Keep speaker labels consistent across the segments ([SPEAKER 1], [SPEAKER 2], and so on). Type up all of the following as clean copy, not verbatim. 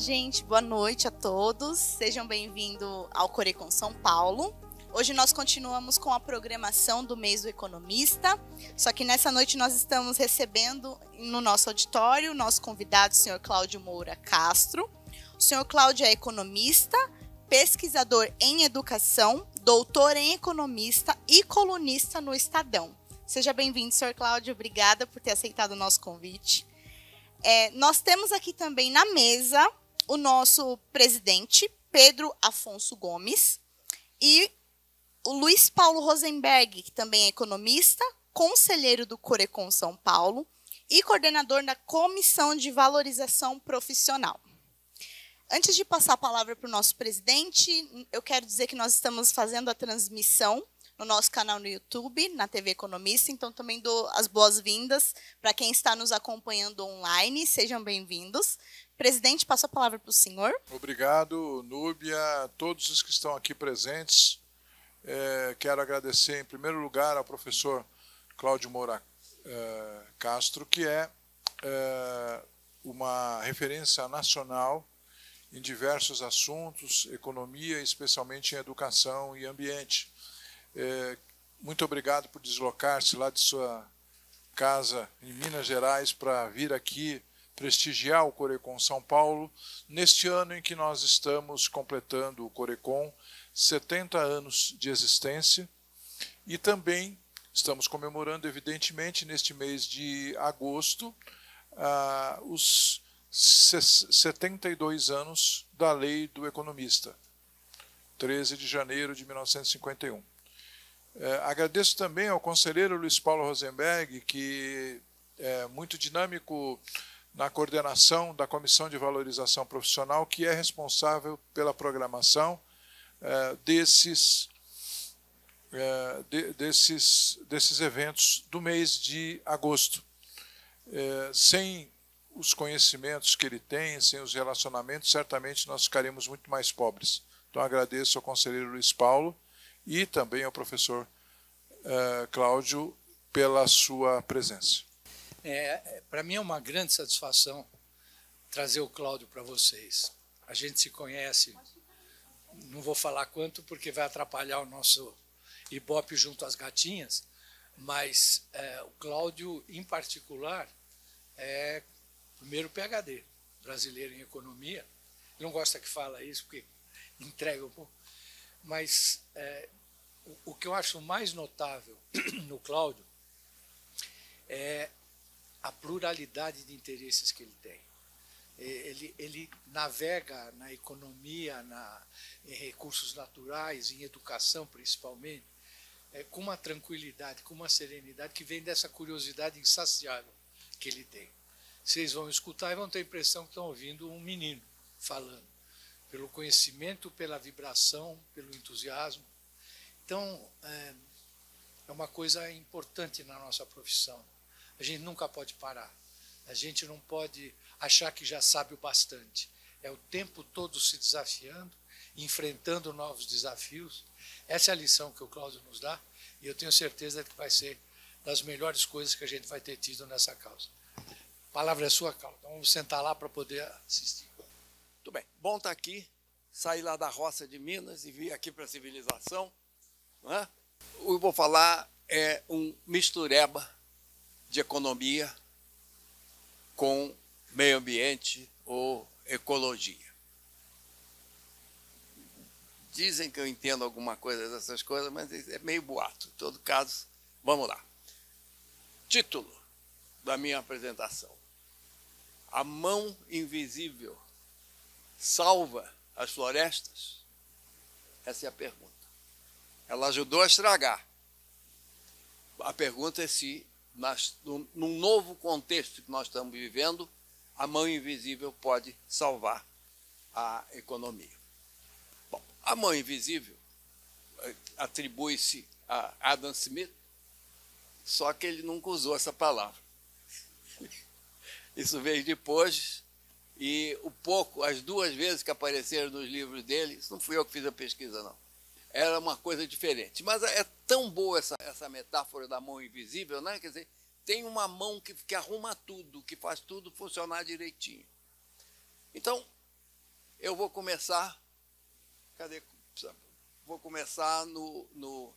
[SPEAKER 1] gente, boa noite a todos. Sejam bem-vindos ao Corecon São Paulo. Hoje nós continuamos com a programação do mês do economista, só que nessa noite nós estamos recebendo no nosso auditório o nosso convidado, o senhor Cláudio Moura Castro. O senhor Cláudio é economista, pesquisador em educação, doutor em economista e colunista no Estadão. Seja bem-vindo, senhor Cláudio, obrigada por ter aceitado o nosso convite. Nós temos aqui também na mesa o nosso presidente, Pedro Afonso Gomes, e o Luiz Paulo Rosenberg, que também é economista, conselheiro do Corecon São Paulo e coordenador da Comissão de Valorização Profissional. Antes de passar a palavra para o nosso presidente, eu quero dizer que nós estamos fazendo a transmissão no nosso canal no YouTube, na TV Economista, então também dou as boas-vindas para quem está nos acompanhando online, sejam bem-vindos. Presidente, passo a palavra para o senhor.
[SPEAKER 2] Obrigado, Núbia, a todos os que estão aqui presentes. Quero agradecer, em primeiro lugar, ao professor Cláudio Moura Castro, que é uma referência nacional em diversos assuntos, economia, especialmente em educação e ambiente. Muito obrigado por deslocar-se lá de sua casa em Minas Gerais para vir aqui prestigiar o Corecon São Paulo, neste ano em que nós estamos completando o Corecon 70 anos de existência, e também estamos comemorando, evidentemente, neste mês de agosto, os 72 anos da Lei do Economista, 13 de janeiro de 1951. Agradeço também ao conselheiro Luiz Paulo Rosenberg, que é muito dinâmico na coordenação da Comissão de Valorização Profissional, que é responsável pela programação desses eventos do mês de agosto. Sem os conhecimentos que ele tem, sem os relacionamentos, certamente nós ficaremos muito mais pobres. Então agradeço ao conselheiro Luiz Paulo e também ao professor Cláudio pela sua presença.
[SPEAKER 3] Para mim é uma grande satisfação trazer o Cláudio para vocês. A gente se conhece, não vou falar quanto porque vai atrapalhar o nosso Ibope junto às gatinhas, mas o Cláudio, em particular, é o primeiro PhD brasileiro em economia. Ele não gosta que fala isso porque entrega um pouco, mas o que eu acho mais notável no Cláudio é a pluralidade de interesses que ele tem. Ele navega na economia, em recursos naturais, em educação principalmente, com uma tranquilidade, com uma serenidade que vem dessa curiosidade insaciável que ele tem. Vocês vão escutar e vão ter a impressão que estão ouvindo um menino falando, pelo conhecimento, pela vibração, pelo entusiasmo. Então, é uma coisa importante na nossa profissão. A gente nunca pode parar. A gente não pode achar que já sabe o bastante. É o tempo todo se desafiando, enfrentando novos desafios. Essa é a lição que o Cláudio nos dá, e eu tenho certeza que vai ser das melhores coisas que a gente vai ter tido nessa causa. A palavra é sua, Cláudio. Então, vamos sentar lá para poder assistir.
[SPEAKER 4] Muito bem. Bom estar aqui. Saí lá da roça de Minas e vim aqui para a civilização. Não é? O que eu vou falar é um mistureba de economia com meio ambiente ou ecologia. Dizem que eu entendo alguma coisa dessas coisas, mas é meio boato. Em todo caso, vamos lá. Título da minha apresentação: A mão invisível salva as florestas? Essa é a pergunta. Ela ajudou a estragar. A pergunta é se, num novo contexto que nós estamos vivendo, a mão invisível pode salvar a economia. Bom, a mão invisível atribui-se a Adam Smith, só que ele nunca usou essa palavra. Isso veio depois, e as duas vezes que apareceram nos livros dele, isso não fui eu que fiz a pesquisa, não. Era uma coisa diferente. Mas é tão boa essa metáfora da mão invisível, né? Quer dizer, tem uma mão que arruma tudo, que faz tudo funcionar direitinho. Então, eu vou começar... Cadê? Vou começar no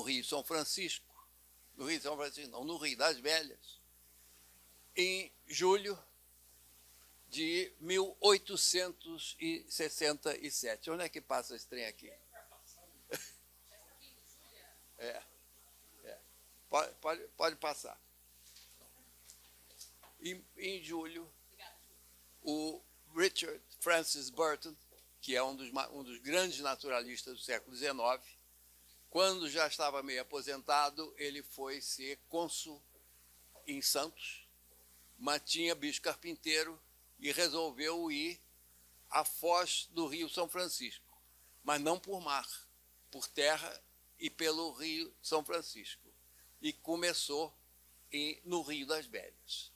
[SPEAKER 4] Rio São Francisco. No Rio São Francisco, não, no Rio das Velhas, em julho de 1867. Onde é que passa esse trem aqui? Pode passar. Em julho, o Richard Francis Burton, que é um dos grandes naturalistas do século XIX, quando já estava meio aposentado, ele foi ser cônsul em Santos, mas tinha bicho carpinteiro e resolveu ir à foz do Rio São Francisco, mas não por mar, por terra e pelo Rio São Francisco. E começou no Rio das Velhas.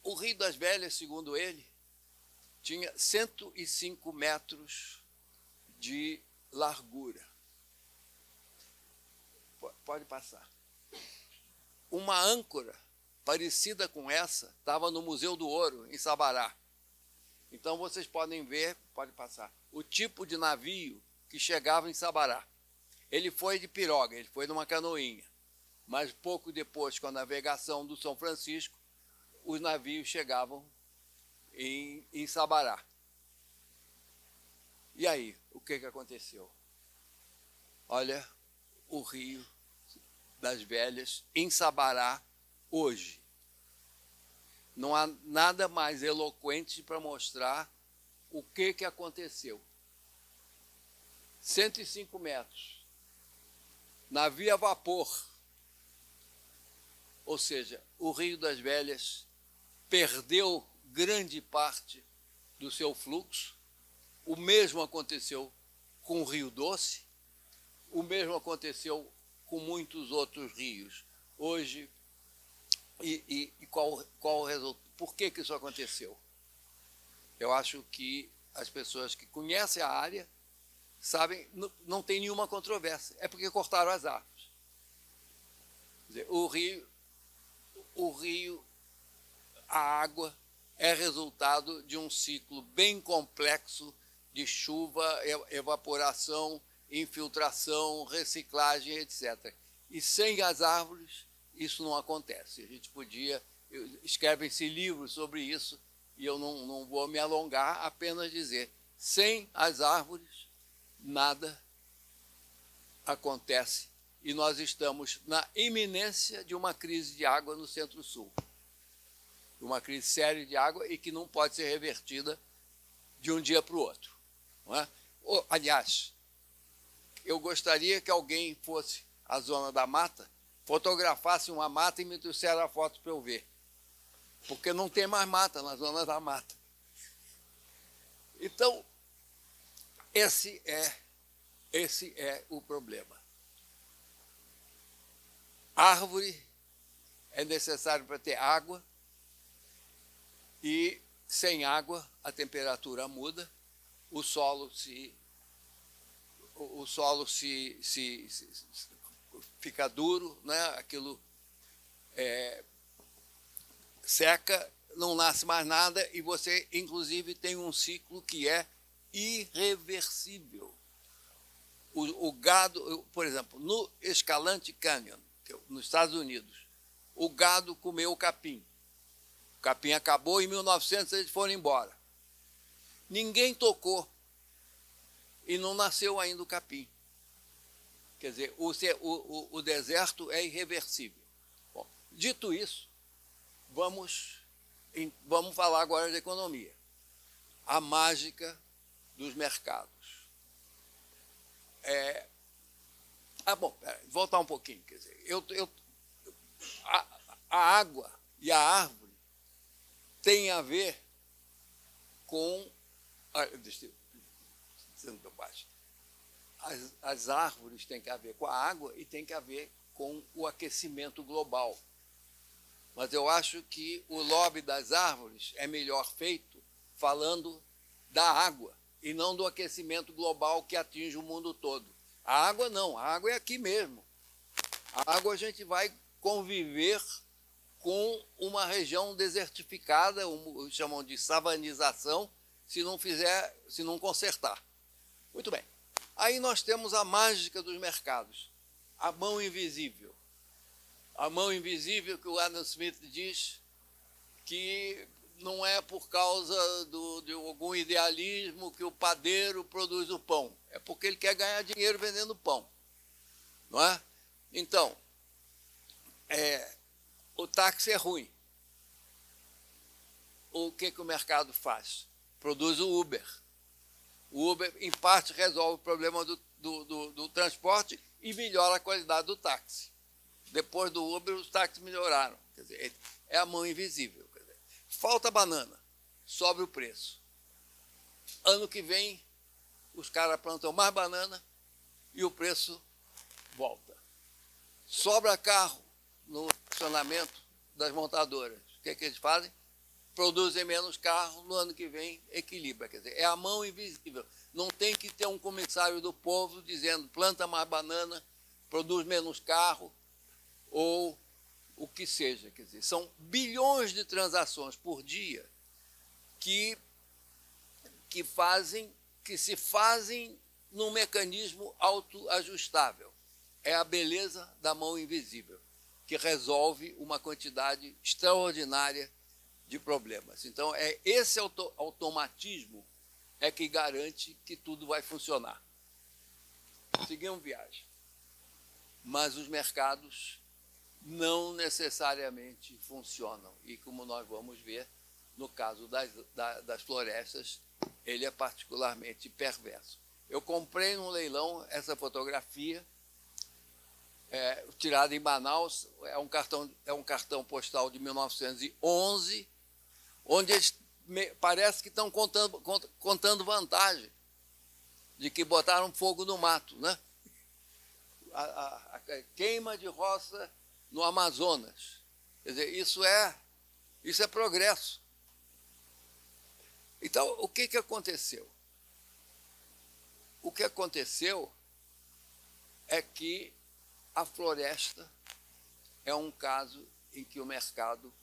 [SPEAKER 4] O Rio das Velhas, segundo ele, tinha 105 metros de largura. Pode passar. Uma âncora parecida com essa estava no Museu do Ouro, em Sabará. Então vocês podem ver, pode passar, o tipo de navio que chegava em Sabará. Ele foi de piroga, ele foi numa canoinha. Mas pouco depois, com a navegação do São Francisco, os navios chegavam em Sabará. E aí, o que aconteceu? Olha o Rio das Velhas em Sabará hoje. Não há nada mais eloquente para mostrar o que aconteceu. 105 metros. Navio a vapor. Ou seja, o Rio das Velhas perdeu grande parte do seu fluxo. O mesmo aconteceu com o Rio Doce. O mesmo aconteceu com muitos outros rios. Hoje, qual o resultado? Por que isso aconteceu? Eu acho que as pessoas que conhecem a área sabem, não tem nenhuma controvérsia. É porque cortaram as árvores. Quer dizer, o rio, a água, é resultado de um ciclo bem complexo de chuva, evaporação, infiltração, reciclagem, etc. E sem as árvores, isso não acontece. A gente escrevem-se livros sobre isso, e eu não vou me alongar, apenas dizer, sem as árvores, nada acontece. E nós estamos na iminência de uma crise de água no Centro-Sul. Uma crise séria de água e que não pode ser revertida de um dia para o outro. Não é? Aliás, eu gostaria que alguém fosse à zona da mata, fotografasse uma mata e me trouxesse a foto para eu ver. Porque não tem mais mata na zona da mata. Então, esse é o problema. Árvore é necessário para ter água, e sem água a temperatura muda, o solo fica duro, né? Aquilo seca, não nasce mais nada, e você, inclusive, tem um ciclo que é irreversível. O gado, por exemplo, no Escalante Canyon, nos Estados Unidos, o gado comeu o capim. O capim acabou, em 1900 eles foram embora. Ninguém tocou e não nasceu ainda o capim. Quer dizer, o deserto é irreversível. Bom, dito isso, vamos falar agora de economia. A mágica dos mercados. Voltar um pouquinho. Quer dizer, a água e a árvore têm a ver com... As árvores têm a ver com a água e têm a ver com o aquecimento global. Mas eu acho que o lobby das árvores é melhor feito falando da água e não do aquecimento global que atinge o mundo todo. A água não, a água é aqui mesmo. A água a gente vai conviver com uma região desertificada, chamam de savanização, se não consertar. Muito bem. Aí nós temos a mágica dos mercados, a mão invisível. A mão invisível que o Adam Smith diz que não é por causa de algum idealismo que o padeiro produz o pão. É porque ele quer ganhar dinheiro vendendo pão. Não é? Então, o táxi é ruim. O que o mercado faz? Produz o Uber. O Uber, em parte, resolve o problema do transporte e melhora a qualidade do táxi. Depois do Uber, os táxis melhoraram. Quer dizer, é a mão invisível. Quer dizer, falta banana, sobe o preço. Ano que vem, os caras plantam mais banana e o preço volta. Sobra carro no estacionamento das montadoras. O que eles fazem? Produzem menos carro, no ano que vem equilibra. Quer dizer, é a mão invisível. Não tem que ter um comissário do povo dizendo planta mais banana, produz menos carro, ou o que seja. Quer dizer, são bilhões de transações por dia que se fazem num mecanismo autoajustável. É a beleza da mão invisível, que resolve uma quantidade extraordinária de problemas. Então, esse automatismo é que garante que tudo vai funcionar. Seguimos viagem. Mas os mercados não necessariamente funcionam. E como nós vamos ver, no caso das florestas, ele é particularmente perverso. Eu comprei num leilão essa fotografia, tirada em Manaus, é um cartão postal de 1911, onde eles parece que estão contando vantagem de que botaram fogo no mato, né? A queima de roça no Amazonas. Quer dizer, isso é progresso. Então, o que aconteceu? O que aconteceu é que a floresta é um caso em que o mercado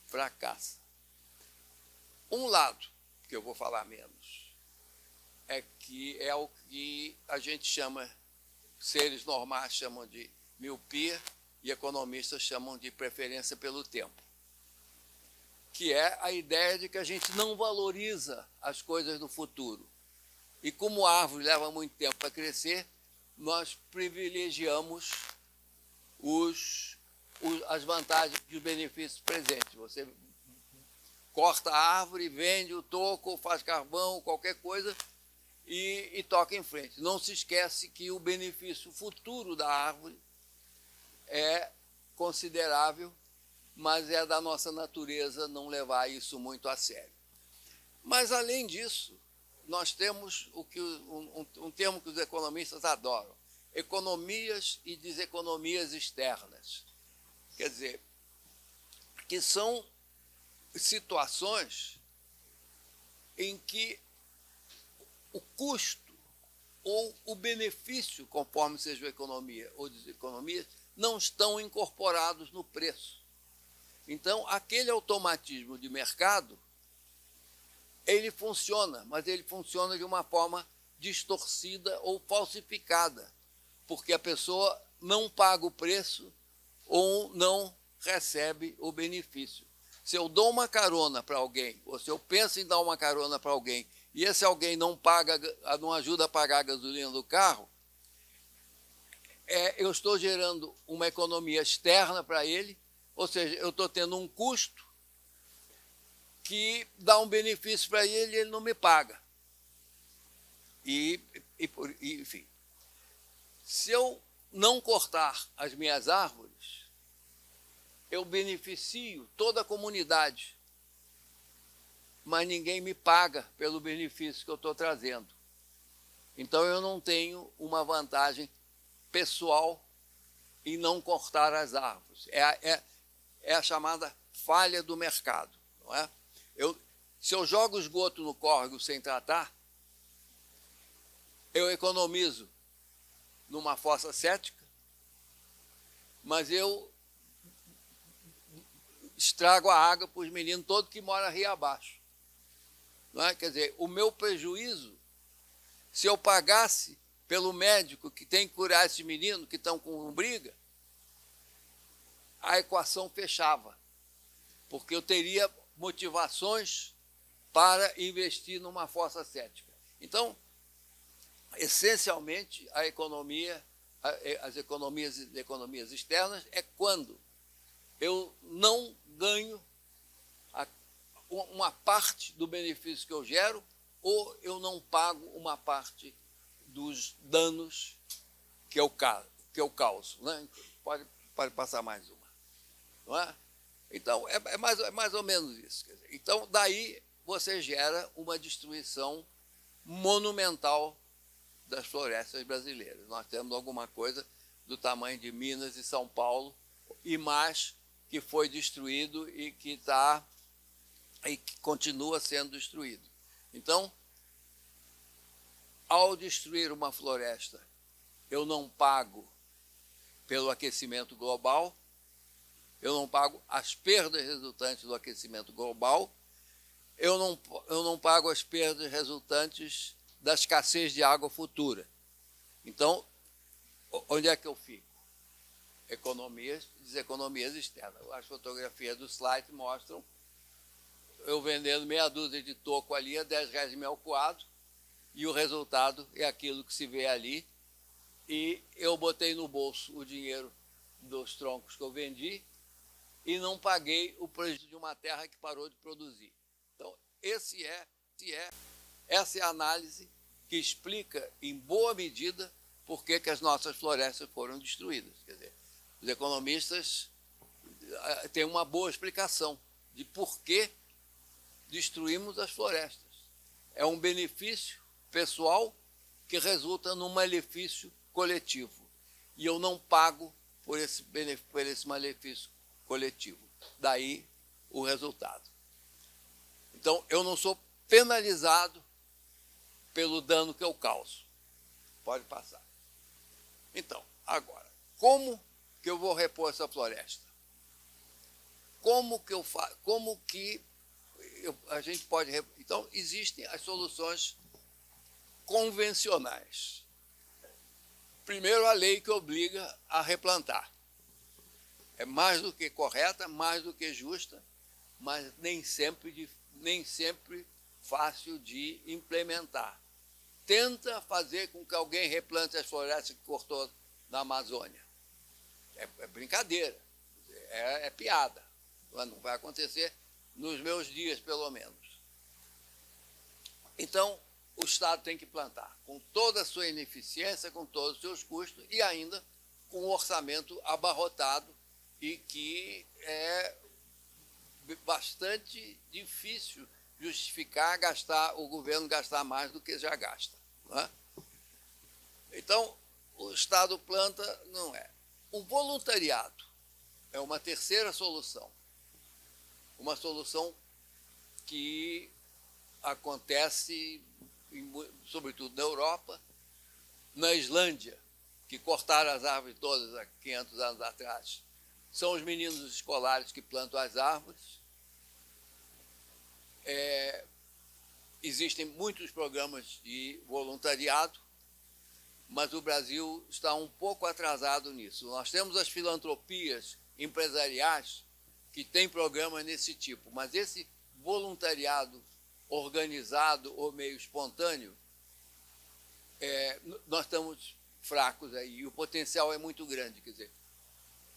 [SPEAKER 4] fracassa. Um lado, que eu vou falar menos, é o que a gente chama, seres normais chamam de miopia e economistas chamam de preferência pelo tempo, que é a ideia de que a gente não valoriza as coisas do futuro. E como a árvore leva muito tempo para crescer, nós privilegiamos as vantagens e os benefícios presentes. Você corta a árvore, vende o toco, faz carvão, qualquer coisa, e toca em frente. Não se esquece que o benefício futuro da árvore é considerável, mas é da nossa natureza não levar isso muito a sério. Mas, além disso, nós temos um termo que os economistas adoram: economias e deseconomias externas. Quer dizer, que são situações em que o custo ou o benefício, conforme seja a economia ou deseconomia, não estão incorporados no preço. Então, aquele automatismo de mercado, ele funciona, mas ele funciona de uma forma distorcida ou falsificada, porque a pessoa não paga o preço ou não recebe o benefício. Se eu dou uma carona para alguém, ou se eu penso em dar uma carona para alguém, e esse alguém não ajuda a pagar a gasolina do carro, eu estou gerando uma economia externa para ele, ou seja, eu estou tendo um custo que dá um benefício para ele e ele não me paga. Enfim, se eu não cortar as minhas árvores, eu beneficio toda a comunidade, mas ninguém me paga pelo benefício que eu estou trazendo. Então, eu não tenho uma vantagem pessoal em não cortar as árvores. É a chamada falha do mercado, não é? Se eu jogo esgoto no córrego sem tratar, eu economizo numa fossa cética, mas eu estrago a água para os meninos todos que moram rio abaixo. Não é? Quer dizer, o meu prejuízo, se eu pagasse pelo médico que tem que curar esses meninos que estão com briga, a equação fechava, porque eu teria motivações para investir numa fossa séptica. Então, essencialmente, a economia, as economias externas é quando eu não ganho uma parte do benefício que eu gero ou eu não pago uma parte dos danos que eu causo. Né? Pode passar mais uma. Não é? Então, é mais ou menos isso. Quer dizer, então, daí você gera uma destruição monumental das florestas brasileiras. Nós temos alguma coisa do tamanho de Minas e São Paulo e mais que foi destruído e que continua sendo destruído. Então, ao destruir uma floresta, eu não pago pelo aquecimento global, eu não pago as perdas resultantes do aquecimento global, eu não pago as perdas resultantes da escassez de água futura. Então, onde é que eu fico? Economias externas. As fotografias do slide mostram eu vendendo meia dúzia de toco ali a R$10 mel coado, e o resultado é aquilo que se vê ali, e eu botei no bolso o dinheiro dos troncos que eu vendi e não paguei o prejuízo de uma terra que parou de produzir. Então, essa é a análise que explica, em boa medida, por que as nossas florestas foram destruídas. Quer dizer, os economistas têm uma boa explicação de por que destruímos as florestas. É um benefício pessoal que resulta num malefício coletivo. E eu não pago por esse malefício coletivo. Daí o resultado. Então, eu não sou penalizado pelo dano que eu causo. Pode passar. Então, agora, como que eu vou repor essa floresta? A gente pode... Então, existem as soluções convencionais. Primeiro, a lei que obriga a replantar. É mais do que correta, mais do que justa, mas nem sempre fácil de implementar. Tenta fazer com que alguém replante as florestas que cortou na Amazônia. É brincadeira, é piada. Não vai acontecer nos meus dias, pelo menos. Então, o Estado tem que plantar com toda a sua ineficiência, com todos os seus custos e ainda com um orçamento abarrotado e que é bastante difícil justificar o governo gastar mais do que já gasta. Não é? Então, o Estado planta, não é. O voluntariado é uma terceira solução. Uma solução que acontece, sobretudo na Europa, na Islândia, que cortaram as árvores todas há 500 anos atrás. São os meninos escolares que plantam as árvores. Existem muitos programas de voluntariado, mas o Brasil está um pouco atrasado nisso. Nós temos as filantropias empresariais que têm programas desse tipo, mas esse voluntariado organizado ou meio espontâneo, nós estamos fracos aí, e o potencial é muito grande. Quer dizer,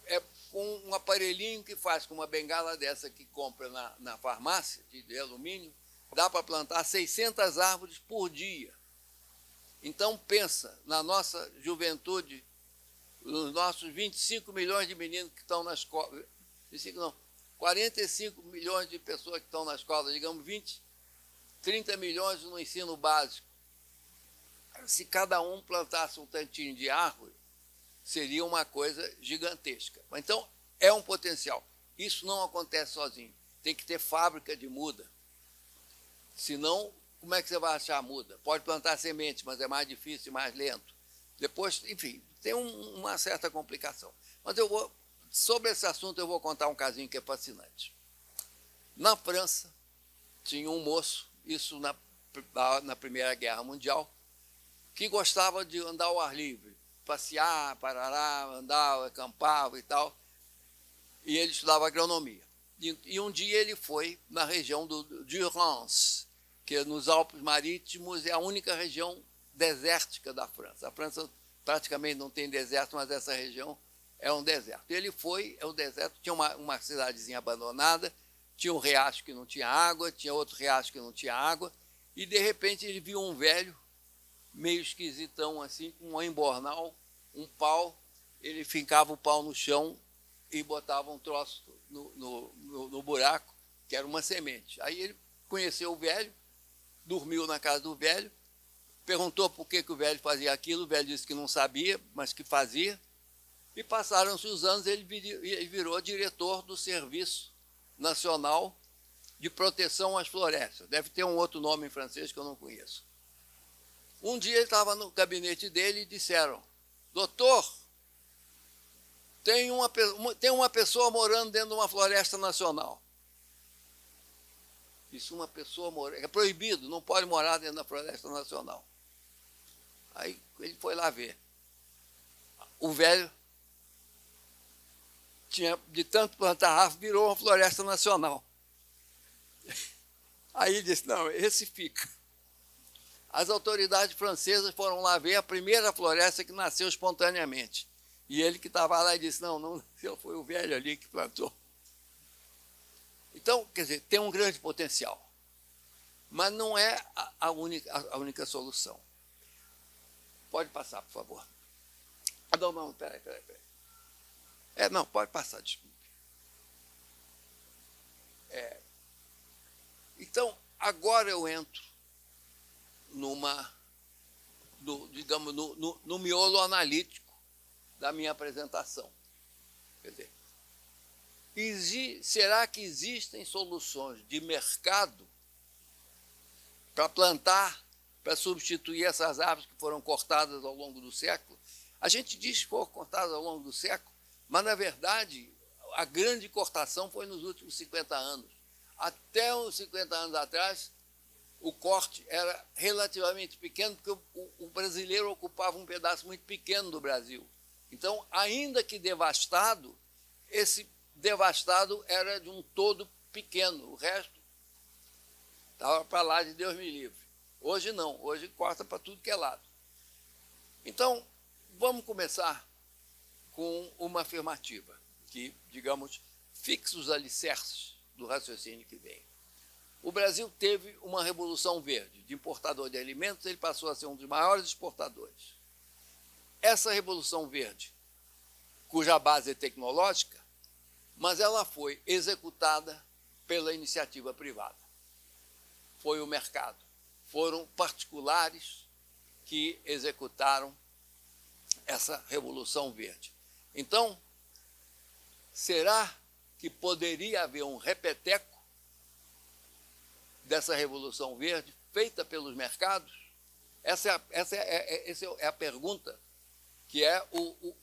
[SPEAKER 4] é com um aparelhinho que faz com uma bengala dessa que compra na farmácia, de alumínio, dá para plantar 600 árvores por dia. Então, pensa na nossa juventude, nos nossos 25 milhões de meninos que estão na escola, 45 milhões de pessoas que estão na escola, digamos 30 milhões no ensino básico. Se cada um plantasse um tantinho de árvore, seria uma coisa gigantesca. Então, é um potencial. Isso não acontece sozinho. Tem que ter fábrica de muda. Senão, como é que você vai achar a muda? Pode plantar semente, mas é mais difícil e mais lento. Depois, enfim, tem uma certa complicação. Mas sobre esse assunto, eu vou contar um casinho que é fascinante. Na França, tinha um moço, isso na Primeira Guerra Mundial, que gostava de andar ao ar livre, passear, parará, andava, acampava e tal, e ele estudava agronomia. E um dia ele foi na região do Durance, que nos Alpes Marítimos é a única região desértica da França. A França praticamente não tem deserto, mas essa região é um deserto. Ele foi, é o deserto, tinha uma cidadezinha abandonada, tinha um riacho que não tinha água, tinha outro riacho que não tinha água, e de repente ele viu um velho, meio esquisitão assim, com um embornal, um pau, ele fincava o pau no chão e botava um troço no buraco, que era uma semente. Aí ele conheceu o velho, dormiu na casa do velho, perguntou por que o velho fazia aquilo, o velho disse que não sabia, mas que fazia, e passaram-se os anos, ele virou diretor do Serviço Nacional de Proteção às Florestas. Deve ter um outro nome em francês que eu não conheço. Um dia ele estava no gabinete dele e disseram: doutor, tem uma pessoa morando dentro de uma floresta nacional. Isso, uma pessoa morando, é proibido, não pode morar dentro da floresta nacional. Aí ele foi lá ver. O velho tinha, de tanto plantar árvore, virou uma floresta nacional. Aí ele disse: não, esse fica. As autoridades francesas foram lá ver a primeira floresta que nasceu espontaneamente. E ele que estava lá e disse: não nasceu, foi o velho ali que plantou. Então, quer dizer, tem um grande potencial. Mas não é a única solução. Pode passar, por favor. Não, peraí. Não, pode passar, desculpe. Então, agora eu entro digamos, no miolo analítico da minha apresentação. Quer dizer, será que existem soluções de mercado para plantar, para substituir essas árvores que foram cortadas ao longo do século? A gente diz que foram cortadas ao longo do século, mas, na verdade, a grande cortação foi nos últimos 50 anos. Até uns 50 anos atrás, o corte era relativamente pequeno, porque o brasileiro ocupava um pedaço muito pequeno do Brasil. Então, ainda que devastado, esse devastado era de um todo pequeno. O resto estava para lá de Deus me livre. Hoje não, hoje corta para tudo que é lado. Então, vamos começar com uma afirmativa, que, digamos, fixa os alicerces do raciocínio que vem. O Brasil teve uma revolução verde. De importador de alimentos, ele passou a ser um dos maiores exportadores. Essa revolução verde, cuja base é tecnológica, mas ela foi executada pela iniciativa privada. Foi o mercado. Foram particulares que executaram essa revolução verde. Então, será que poderia haver um repeteco dessa revolução verde feita pelos mercados? Essa é a pergunta que é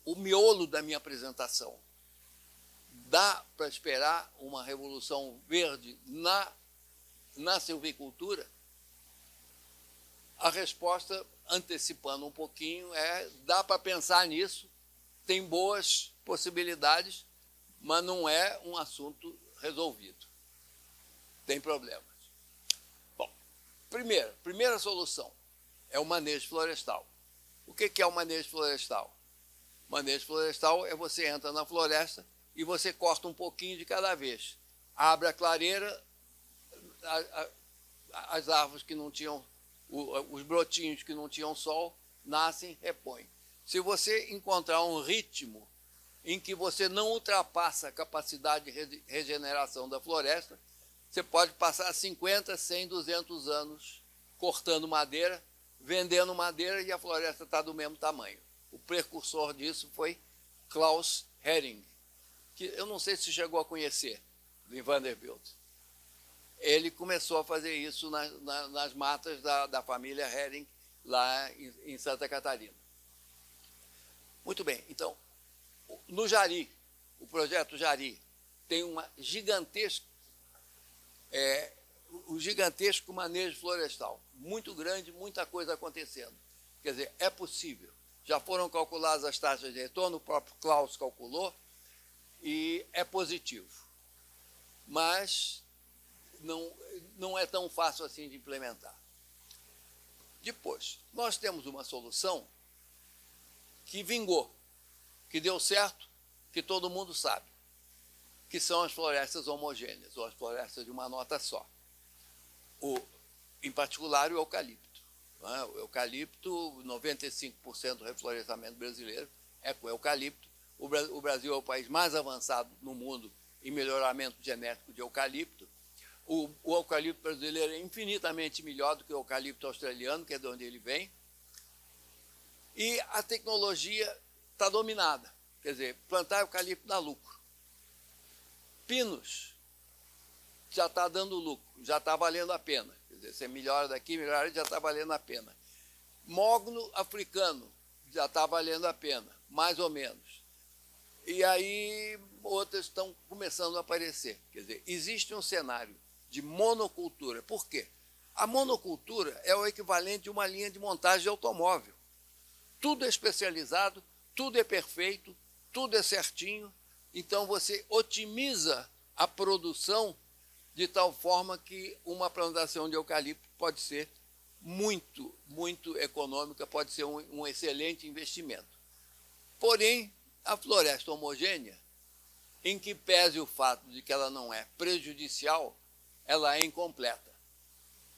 [SPEAKER 4] o miolo da minha apresentação. Dá para esperar uma revolução verde na silvicultura? A resposta, antecipando um pouquinho, dá para pensar nisso, tem boas possibilidades, mas não é um assunto resolvido. Tem problemas. Bom, primeira solução é o manejo florestal. O que é o manejo florestal? O manejo florestal é você entra na floresta e você corta um pouquinho de cada vez. Abre a clareira, as árvores que não tinham, os brotinhos que não tinham sol, nascem, repõem. Se você encontrar um ritmo em que você não ultrapassa a capacidade de regeneração da floresta, você pode passar 50, 100, 200 anos cortando madeira, vendendo madeira e a floresta está do mesmo tamanho. O precursor disso foi Klaus Hering, que eu não sei se chegou a conhecer, em Vanderbilt. Ele começou a fazer isso nas matas da família Hering, lá em Santa Catarina. Muito bem, então, no Jari, o projeto Jari, tem uma gigantesca o gigantesco manejo florestal. Muito grande, muita coisa acontecendo. Quer dizer, é possível. Já foram calculadas as taxas de retorno, o próprio Klaus calculou, e é positivo. Mas não é tão fácil assim de implementar. Depois, nós temos uma solução que vingou, que deu certo, que todo mundo sabe, que são as florestas homogêneas, ou as florestas de uma nota só. Em particular, o eucalipto. O eucalipto, 95% do reflorestamento brasileiro é com eucalipto. O Brasil é o país mais avançado no mundo em melhoramento genético de eucalipto. O eucalipto brasileiro é infinitamente melhor do que o eucalipto australiano, que é de onde ele vem. E a tecnologia está dominada. Quer dizer, plantar eucalipto dá lucro. Pinos já está dando lucro, já está valendo a pena. Quer dizer, você melhora daqui, melhora, já está valendo a pena. Mogno africano já está valendo a pena, mais ou menos. E aí outras estão começando a aparecer. Quer dizer, existe um cenário de monocultura. Por quê? A monocultura é o equivalente de uma linha de montagem de automóvel. Tudo é especializado, tudo é perfeito, tudo é certinho. Então você otimiza a produção de tal forma que uma plantação de eucalipto pode ser muito, muito econômica, pode ser um excelente investimento. Porém, a floresta homogênea, em que pese o fato de que ela não é prejudicial, ela é incompleta.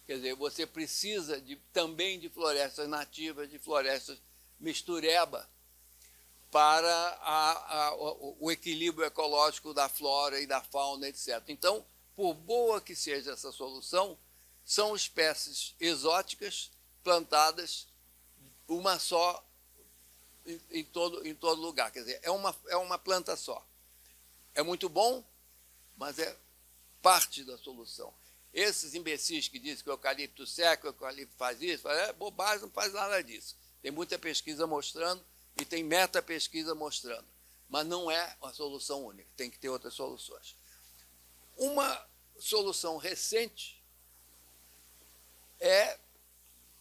[SPEAKER 4] Quer dizer, você precisa também de florestas nativas, de florestas mistureba, para o equilíbrio ecológico da flora e da fauna, etc. Então, por boa que seja essa solução, são espécies exóticas plantadas uma só em todo lugar. Quer dizer, é uma planta só. É muito bom, mas é parte da solução. Esses imbecis que dizem que o eucalipto seca, o eucalipto faz isso, é bobagem, não faz nada disso. Tem muita pesquisa mostrando e tem meta-pesquisa mostrando. Mas não é uma solução única, tem que ter outras soluções. Uma solução recente é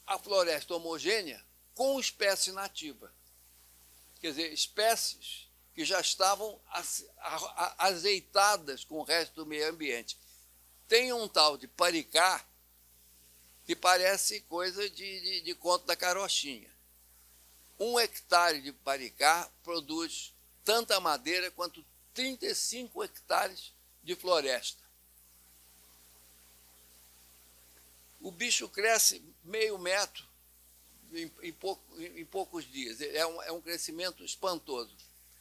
[SPEAKER 4] a floresta homogênea com espécie nativa. Quer dizer, espécies que já estavam azeitadas com o resto do meio ambiente. Tem um tal de paricá que parece coisa de conto da carochinha. 1 hectare de paricá produz tanta madeira quanto 35 hectares de floresta. O bicho cresce meio metro em poucos dias. É um crescimento espantoso.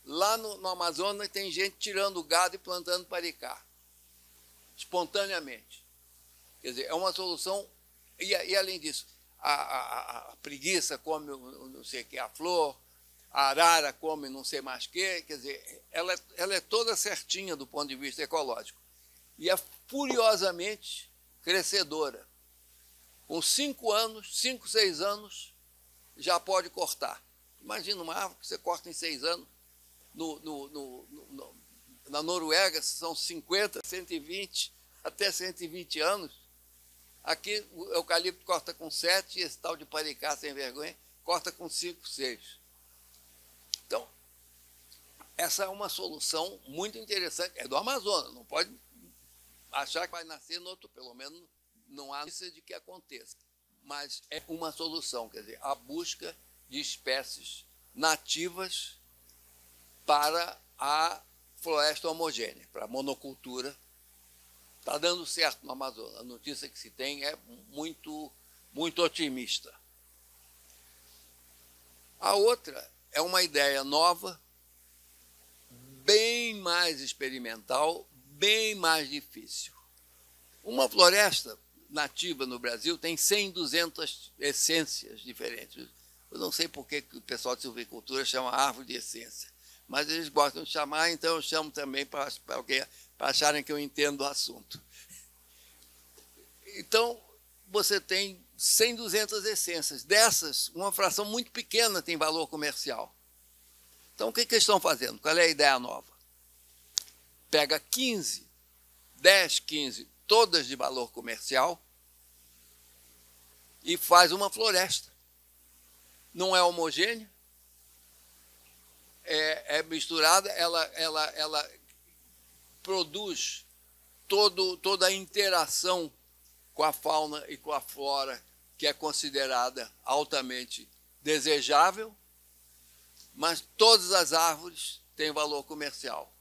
[SPEAKER 4] Lá no Amazonas tem gente tirando gado e plantando paricá, espontaneamente. Quer dizer, é uma solução. E além disso, a preguiça come não sei o que, a flor, a arara come não sei mais o que. Quer dizer, ela é toda certinha do ponto de vista ecológico. E é furiosamente crescedora. Com 5 anos, 5, 6 anos, já pode cortar. Imagina uma árvore que você corta em 6 anos. Na Noruega são 50, 120, até 120 anos. Aqui o eucalipto corta com 7 e esse tal de paricá sem vergonha corta com 5, 6. Então, essa é uma solução muito interessante. É do Amazonas, não pode achar que vai nascer no outro, pelo menos não há notícia de que aconteça. Mas é uma solução, quer dizer, a busca de espécies nativas para a floresta homogênea, para a monocultura. Está dando certo no Amazonas. A notícia que se tem é muito, muito otimista. A outra é uma ideia nova, bem mais experimental, bem mais difícil. Uma floresta nativa no Brasil tem 100, 200 essências diferentes. Eu não sei por que o pessoal de silvicultura chama árvore de essência, mas eles gostam de chamar, então eu chamo também para acharem que eu entendo o assunto. Então, você tem 100, 200 essências. Dessas, uma fração muito pequena tem valor comercial. Então, o que eles estão fazendo? Qual é a ideia nova? Pega 15, 10, 15 todas de valor comercial, e faz uma floresta. Não é homogênea, é misturada, ela produz toda a interação com a fauna e com a flora, que é considerada altamente desejável, mas todas as árvores têm valor comercial.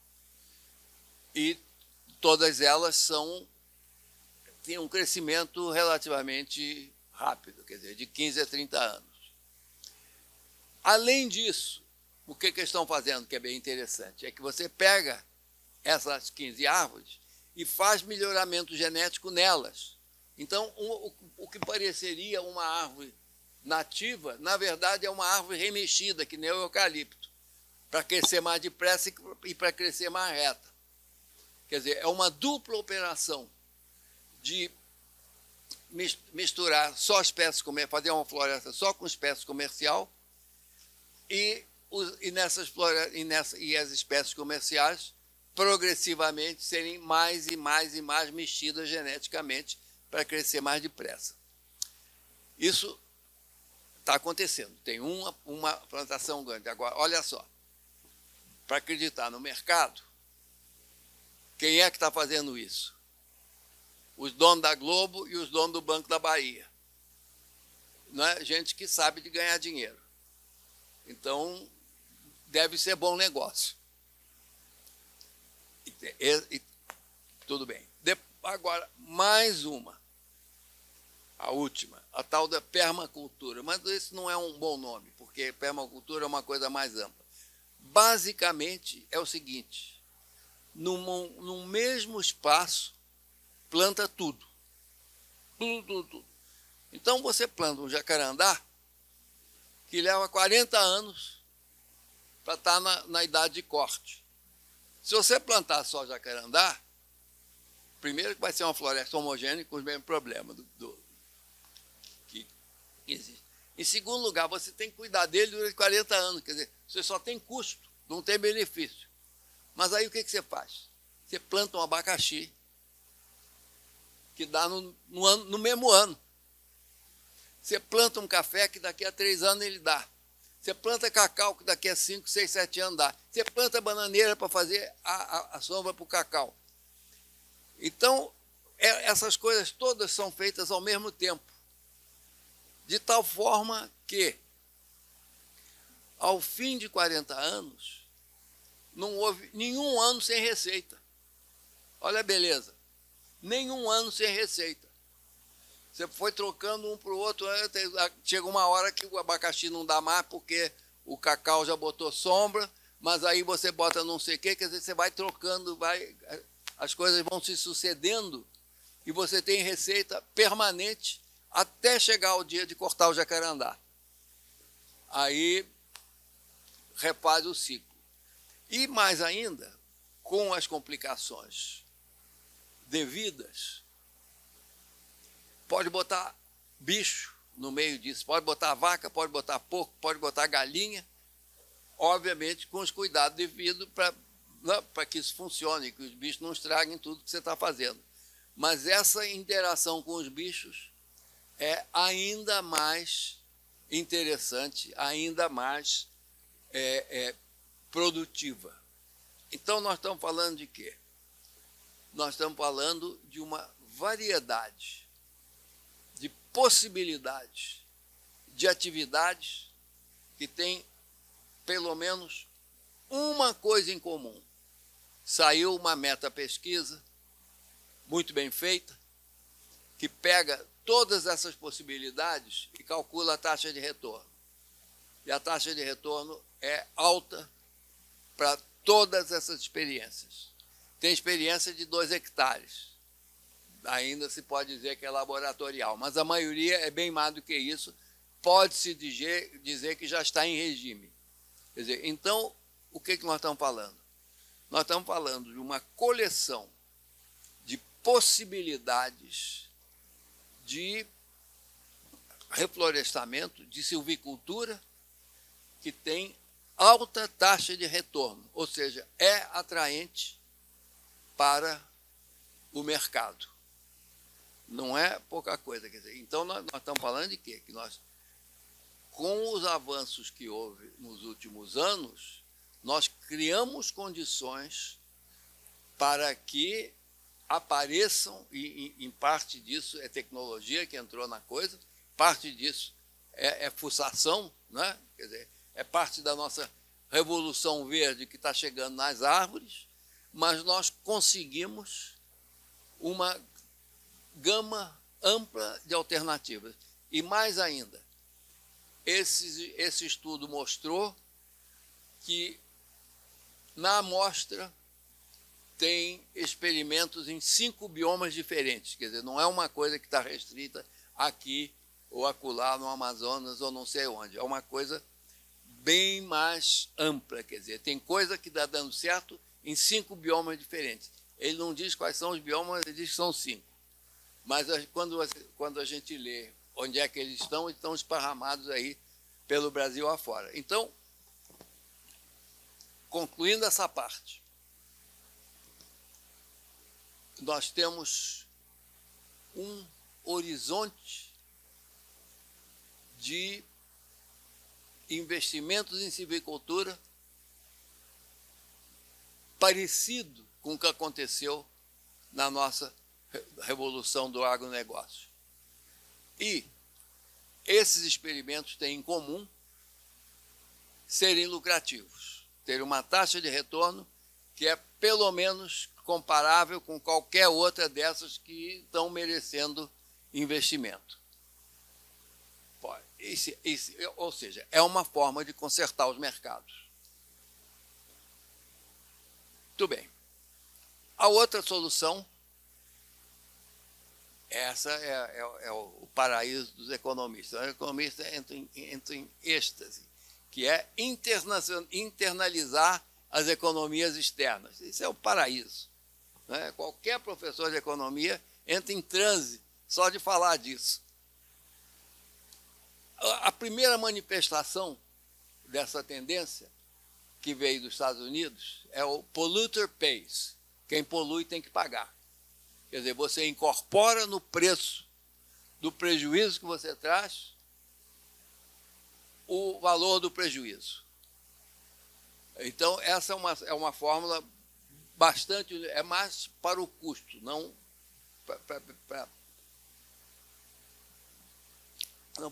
[SPEAKER 4] E todas elas têm um crescimento relativamente rápido, quer dizer, de 15 a 30 anos. Além disso, o que eles estão fazendo, que é bem interessante, é que você pega essas 15 árvores e faz melhoramento genético nelas. Então, o que pareceria uma árvore nativa, na verdade, é uma árvore remexida, que nem o eucalipto, para crescer mais depressa e para crescer mais reta. Quer dizer, é uma dupla operação de misturar só espécies, fazer uma floresta só com espécie comercial, e as espécies comerciais progressivamente serem mais e mais e mais mexidas geneticamente para crescer mais depressa. Isso está acontecendo. Tem uma plantação grande. Agora, olha só, para acreditar no mercado, quem é que está fazendo isso? Os donos da Globo e os donos do Banco da Bahia. Não é gente que sabe de ganhar dinheiro. Então, deve ser bom negócio. Tudo bem. Agora, mais uma. A última, a tal da permacultura. Mas esse não é um bom nome, porque permacultura é uma coisa mais ampla. Basicamente, é o seguinte. Num mesmo espaço, planta tudo. Tudo. Então, você planta um jacarandá que leva 40 anos para estar na idade de corte. Se você plantar só jacarandá, primeiro que vai ser uma floresta homogênea com os mesmos problemas que existe. Em segundo lugar, você tem que cuidar dele durante 40 anos. Quer dizer, você só tem custo, não tem benefício. Mas aí o que você faz? Você planta um abacaxi que dá no mesmo ano. Você planta um café que daqui a 3 anos ele dá. Você planta cacau que daqui a 5, 6, 7 anos dá. Você planta bananeira para fazer a sombra para o cacau. Então, essas coisas todas são feitas ao mesmo tempo. De tal forma que, ao fim de 40 anos, não houve nenhum ano sem receita. Olha a beleza. Nenhum ano sem receita. Você foi trocando um para o outro, chega uma hora que o abacaxi não dá mais porque o cacau já botou sombra, mas aí você bota não sei o quê, quer dizer, você vai trocando, as coisas vão se sucedendo e você tem receita permanente até chegar o dia de cortar o jacarandá. Aí refaz o ciclo. E mais ainda, com as complicações devidas, pode botar bicho no meio disso, pode botar vaca, pode botar porco, pode botar galinha, obviamente com os cuidados devidos para que isso funcione, que os bichos não estraguem tudo que você está fazendo. Mas essa interação com os bichos é ainda mais interessante, ainda mais produtiva. Então, nós estamos falando de quê? Nós estamos falando de uma variedade de possibilidades de atividades que tem pelo menos uma coisa em comum. Saiu uma meta-pesquisa muito bem feita, que pega todas essas possibilidades e calcula a taxa de retorno. E a taxa de retorno é alta para todas essas experiências. Tem experiência de 2 hectares. Ainda se pode dizer que é laboratorial, mas a maioria é bem mais do que isso. Pode-se dizer que já está em regime. Quer dizer, então, o que nós estamos falando? Nós estamos falando de uma coleção de possibilidades de reflorestamento, de silvicultura, que tem alta taxa de retorno, ou seja, é atraente para o mercado. Não é pouca coisa. Quer dizer, então, nós estamos falando de quê? Que nós, com os avanços que houve nos últimos anos, nós criamos condições para que apareçam, e em parte disso é tecnologia que entrou na coisa, parte disso é fuçação, né? Quer dizer, é parte da nossa revolução verde que está chegando nas árvores, mas nós conseguimos uma gama ampla de alternativas. E mais ainda, esse estudo mostrou que na amostra tem experimentos em 5 biomas diferentes, quer dizer, não é uma coisa que está restrita aqui ou acolá no Amazonas ou não sei onde, é uma coisa bem mais ampla, quer dizer, tem coisa que está dando certo em 5 biomas diferentes. Ele não diz quais são os biomas, ele diz que são 5. Mas quando a gente lê onde é que eles estão esparramados aí pelo Brasil afora. Então, concluindo essa parte, nós temos um horizonte de investimentos em silvicultura parecido com o que aconteceu na nossa revolução do agronegócio. E esses experimentos têm em comum serem lucrativos, terem uma taxa de retorno que é pelo menos comparável com qualquer outra dessas que estão merecendo investimento. Ou seja, é uma forma de consertar os mercados. Muito bem. A outra solução, essa é o paraíso dos economistas. O economista entra em êxtase, que é internalizar as economias externas. Isso é o paraíso. Né? Qualquer professor de economia entra em transe só de falar disso. A primeira manifestação dessa tendência, que veio dos Estados Unidos, é o polluter pays. Quem polui tem que pagar. Quer dizer, você incorpora no preço do prejuízo que você traz o valor do prejuízo. Então, essa é uma fórmula bastante... é mais para o custo, não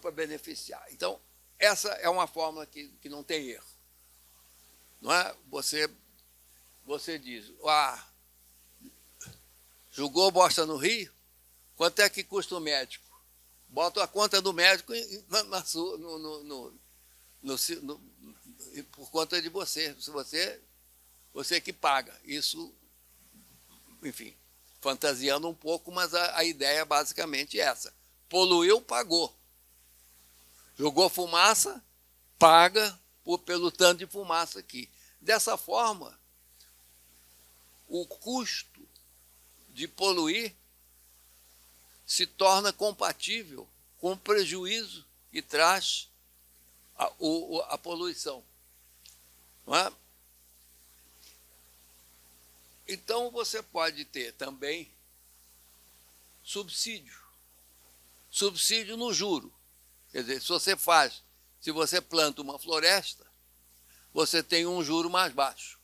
[SPEAKER 4] para beneficiar. Então, essa é uma fórmula que não tem erro. Não é? Você diz, jogou bosta no Rio, quanto é que custa o médico? Bota a conta do médico por conta de você. Você que paga. Isso, enfim, fantasiando um pouco, mas a ideia é basicamente essa. Poluiu, pagou. Jogou fumaça, paga pelo tanto de fumaça aqui. Dessa forma, o custo de poluir se torna compatível com o prejuízo que traz a poluição. Não é? Então, você pode ter também subsídio no juro. Quer dizer, se você planta uma floresta, você tem um juro mais baixo.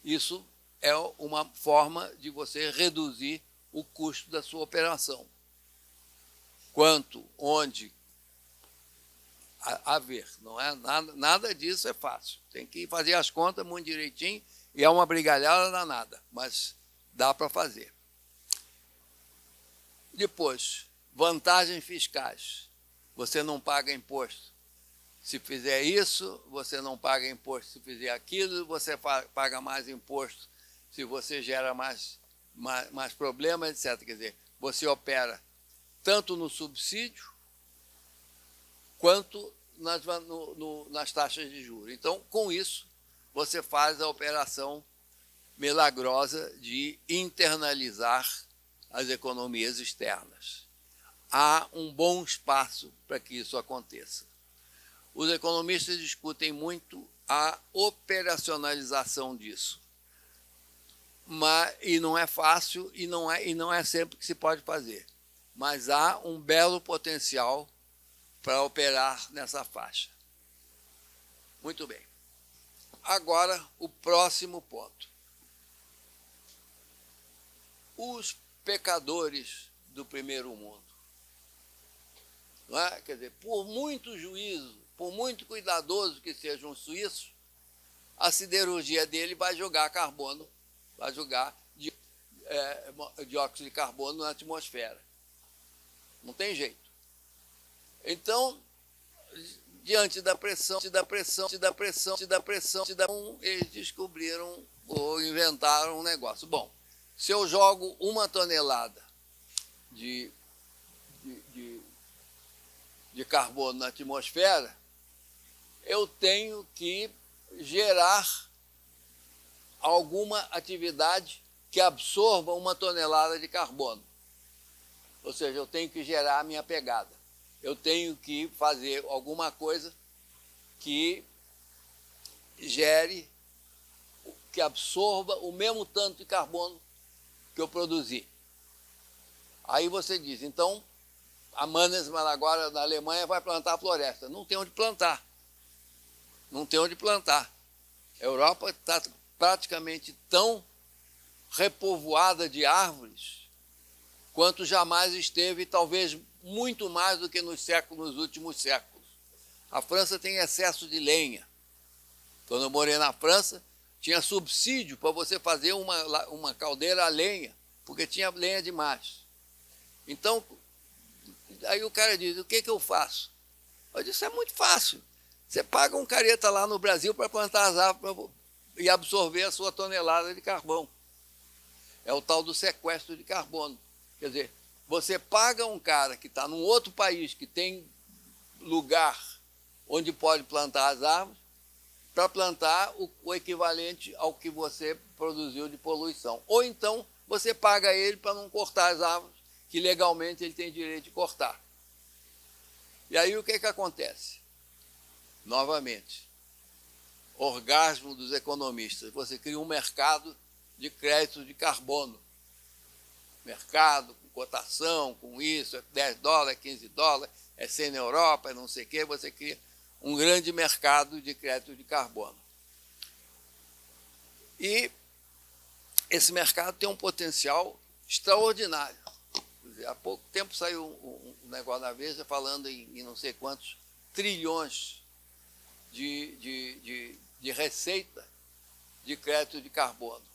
[SPEAKER 4] Isso é uma forma de você reduzir o custo da sua operação. Quanto, onde, a ver. Não é nada disso é fácil. Tem que fazer as contas muito direitinho e é uma brigalhada danada, mas dá para fazer. Depois, vantagens fiscais. Você não paga imposto. Se fizer isso, você não paga imposto. Se fizer aquilo, você paga mais imposto. Se você gera mais problemas, etc. Quer dizer, você opera tanto no subsídio quanto nas taxas de juros. Então, com isso, você faz a operação milagrosa de internalizar as economias externas. Há um bom espaço para que isso aconteça. Os economistas discutem muito a operacionalização disso. E não é fácil e não é sempre que se pode fazer. mas há um belo potencial para operar nessa faixa. Muito bem. Agora, o próximo ponto. Os pecadores do primeiro mundo. Não é? Quer dizer, por muito juízo, por muito cuidadoso que seja um suíço, a siderurgia dele vai jogar carbono, vai jogar dióxido de carbono na atmosfera. Não tem jeito. Então, diante da pressão, eles descobriram ou inventaram um negócio. Bom, se eu jogo 1 tonelada de carbono na atmosfera, eu tenho que gerar alguma atividade que absorva 1 tonelada de carbono. Ou seja, eu tenho que gerar a minha pegada. Eu tenho que fazer alguma coisa que gere, que absorva o mesmo tanto de carbono que eu produzi. Aí você diz, então, a Mannesmann agora na Alemanha vai plantar floresta. Não tem onde plantar. Não tem onde plantar. A Europa está praticamente tão repovoada de árvores quanto jamais esteve, talvez muito mais do que nos últimos séculos. A França tem excesso de lenha. Quando eu morei na França, tinha subsídio para você fazer uma caldeira a lenha, porque tinha lenha demais. Então, aí o cara diz, o que eu faço? Eu disse, é muito fácil. Você paga um careta lá no Brasil para plantar as árvores e absorver a sua tonelada de carvão. É o tal do sequestro de carbono. Quer dizer, você paga um cara que está num outro país que tem lugar onde pode plantar as árvores para plantar o equivalente ao que você produziu de poluição. Ou então você paga ele para não cortar as árvores que legalmente ele tem direito de cortar. E aí o que acontece? Novamente, orgasmo dos economistas. Você cria um mercado de crédito de carbono. Mercado com cotação, com isso, é 10 dólares, 15 dólares, é 100 na Europa, é não sei o quê, você cria um grande mercado de crédito de carbono. E esse mercado tem um potencial extraordinário. Há pouco tempo saiu um negócio na Veja falando em não sei quantos trilhões de receita de crédito de carbono.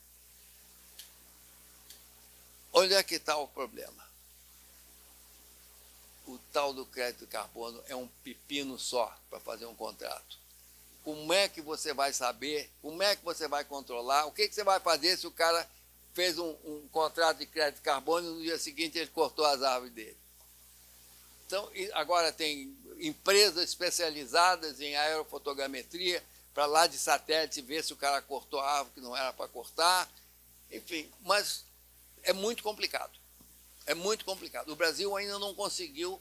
[SPEAKER 4] Onde é que está o problema? O tal do crédito de carbono é um pepino só para fazer um contrato. Como é que você vai saber? Como é que você vai controlar? O que você vai fazer se o cara fez um contrato de crédito de carbono e no dia seguinte ele cortou as árvores dele? Então, agora tem empresas especializadas em aerofotogrametria para lá de satélite ver se o cara cortou a árvore que não era para cortar. Enfim, mas é muito complicado. É muito complicado. O Brasil ainda não conseguiu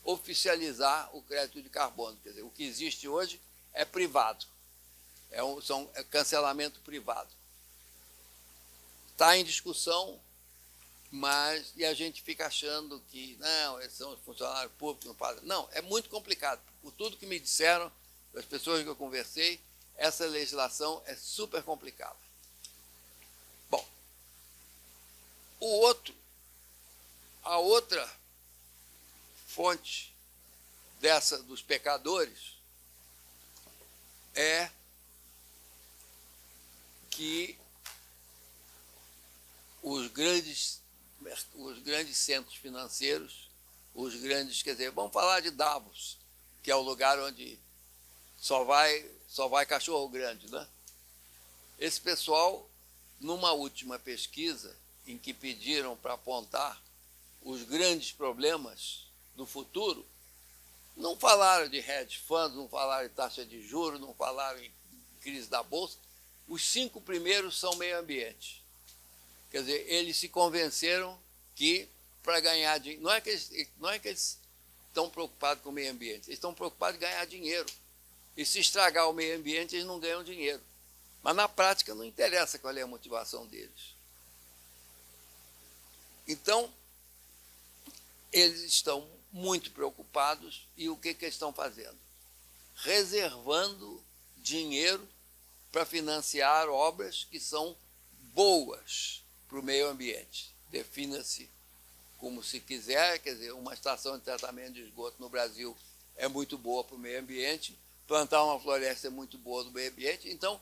[SPEAKER 4] oficializar o crédito de carbono. Quer dizer, o que existe hoje é privado. É cancelamento privado. Está em discussão, mas e a gente fica achando que não, eles são funcionários públicos, não fazem. Não, é muito complicado. Por tudo que me disseram, das pessoas que eu conversei, essa legislação é super complicada. Bom, a outra fonte dos pecadores é que os grandes centros financeiros, quer dizer, vamos falar de Davos, que é o lugar onde só vai cachorro grande, né? Esse pessoal, numa última pesquisa, em que pediram para apontar os grandes problemas do futuro, não falaram de hedge funds, não falaram de taxa de juros, não falaram em crise da Bolsa. Os 5 primeiros são meio ambiente. Quer dizer, eles se convenceram que para ganhar dinheiro... Não é que eles estão preocupados com o meio ambiente, eles estão preocupados em ganhar dinheiro. E se estragar o meio ambiente, eles não ganham dinheiro. Mas na prática não interessa qual é a motivação deles. Então, eles estão muito preocupados e o que eles estão fazendo? Reservando dinheiro para financiar obras que são boas para o meio ambiente. Defina-se como se quiser, quer dizer, uma estação de tratamento de esgoto no Brasil é muito boa para o meio ambiente, plantar uma floresta é muito boa no meio ambiente. Então,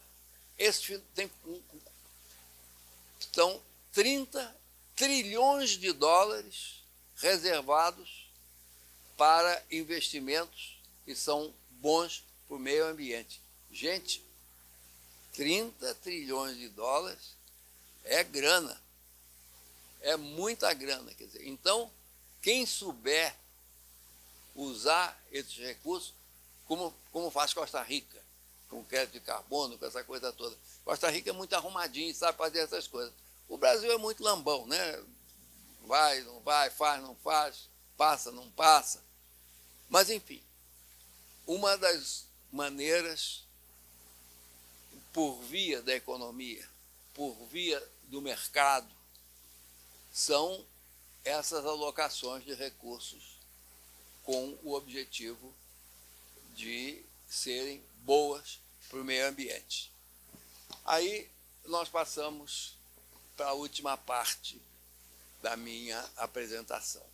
[SPEAKER 4] estão 30 trilhões de dólares reservados para investimentos que são bons para o meio ambiente. Gente, 30 trilhões de dólares é grana, é muita grana. Quer dizer, então, quem souber usar esses recursos, como faz Costa Rica, com crédito de carbono, com essa coisa toda. Costa Rica é muito arrumadinho, sabe fazer essas coisas. O Brasil é muito lambão, né? Vai, não vai, faz, não faz, passa, não passa. Mas, enfim, uma das maneiras, por via da economia, por via do mercado, são essas alocações de recursos com o objetivo de serem boas para o meio ambiente. Aí nós passamos para a última parte da minha apresentação.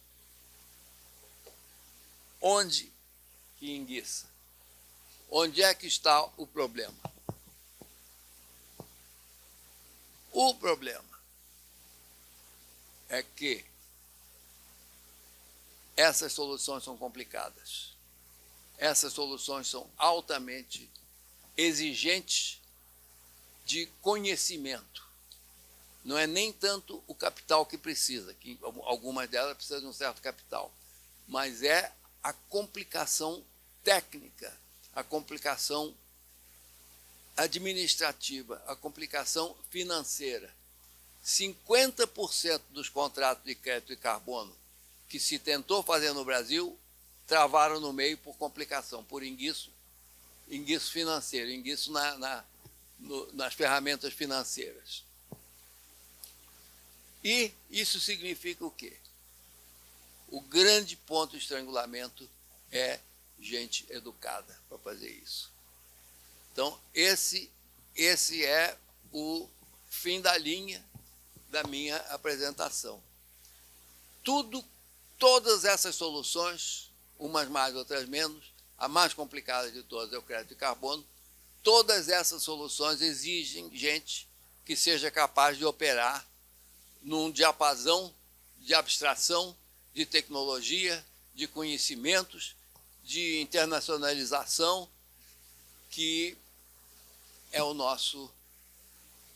[SPEAKER 4] Onde que enguiça? Onde é que está o problema? O problema é que essas soluções são complicadas. Essas soluções são altamente exigentes de conhecimento. Não é nem tanto o capital que precisa, que algumas delas precisam de um certo capital, mas é a complicação técnica, a complicação administrativa, a complicação financeira. 50% dos contratos de crédito de carbono que se tentou fazer no Brasil travaram no meio por complicação, por enguiço financeiro, enguiço nas ferramentas financeiras. E isso significa o quê? O grande ponto de estrangulamento é gente educada para fazer isso. Então, esse é o fim da linha da minha apresentação. Todas essas soluções, umas mais, outras menos, a mais complicada de todas é o crédito de carbono, todas essas soluções exigem gente que seja capaz de operar num diapasão de abstração, de tecnologia, de conhecimentos, de internacionalização, que é o nosso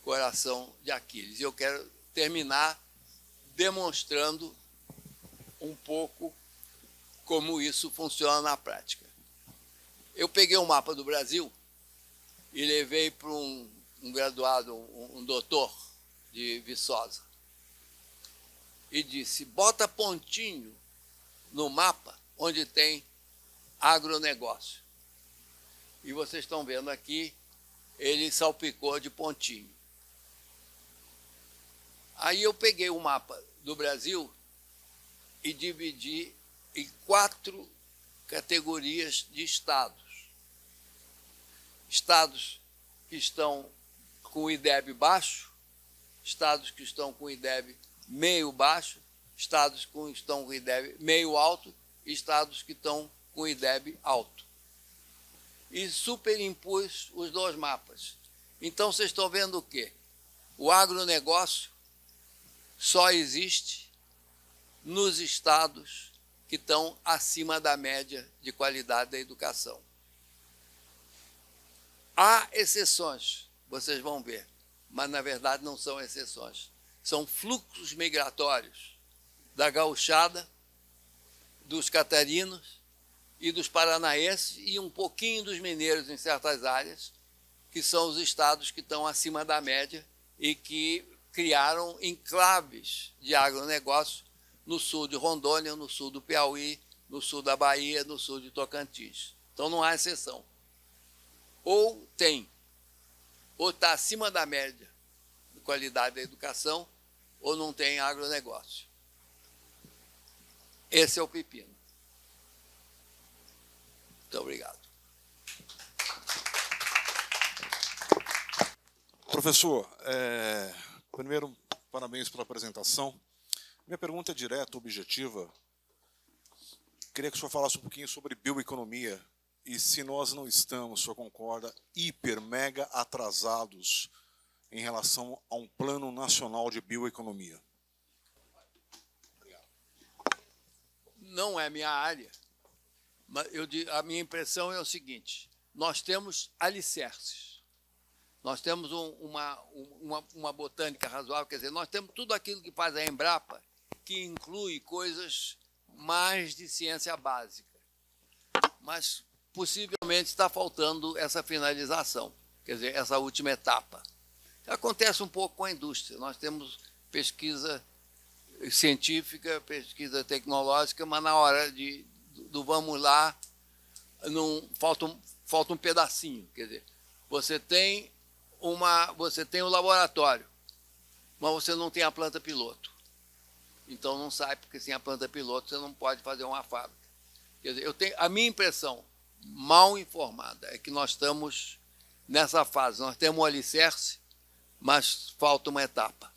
[SPEAKER 4] coração de Aquiles. E eu quero terminar demonstrando um pouco como isso funciona na prática. Eu peguei um mapa do Brasil e levei para um graduado, um doutor de Viçosa, e disse: bota pontinho no mapa onde tem agronegócio. E vocês estão vendo aqui, ele salpicou de pontinho. Aí eu peguei o mapa do Brasil e dividi em 4 categorias de estados. Estados que estão com o IDEB baixo, estados que estão com o IDEB meio baixo, estados que estão com o IDEB meio alto e estados que estão com o IDEB alto. E superimpus os 2 mapas. Então, vocês estão vendo o quê? O agronegócio só existe nos estados que estão acima da média de qualidade da educação. Há exceções, vocês vão ver, mas na verdade não são exceções. São fluxos migratórios da gauchada, dos catarinos e dos paranaenses e um pouquinho dos mineiros em certas áreas, que são os estados que estão acima da média e que criaram enclaves de agronegócio no sul de Rondônia, no sul do Piauí, no sul da Bahia, no sul de Tocantins. Então não há exceção. Ou está acima da média de qualidade da educação, ou não tem agronegócio. Esse é o pepino. Muito obrigado.
[SPEAKER 5] Professor, primeiro, parabéns pela apresentação. Minha pergunta é direta, objetiva. Queria que o senhor falasse um pouquinho sobre bioeconomia e se nós não estamos, o senhor concorda, mega atrasados em relação a um plano nacional de bioeconomia.
[SPEAKER 4] Não é minha área, mas a minha impressão é o seguinte: nós temos alicerces. Nós temos uma botânica razoável, quer dizer, nós temos tudo aquilo que faz a Embrapa, que inclui coisas mais de ciência básica. Mas, possivelmente, está faltando essa finalização, quer dizer, essa última etapa. Acontece um pouco com a indústria. Nós temos pesquisa científica, pesquisa tecnológica, mas na hora do vamos lá, não, falta um pedacinho. Quer dizer, você tem o laboratório, mas você não tem a planta piloto. Então não sai, porque sem a planta piloto você não pode fazer uma fábrica. Quer dizer, a minha impressão, mal informada, é que nós estamos nessa fase. Nós temos um alicerce, mas falta uma etapa.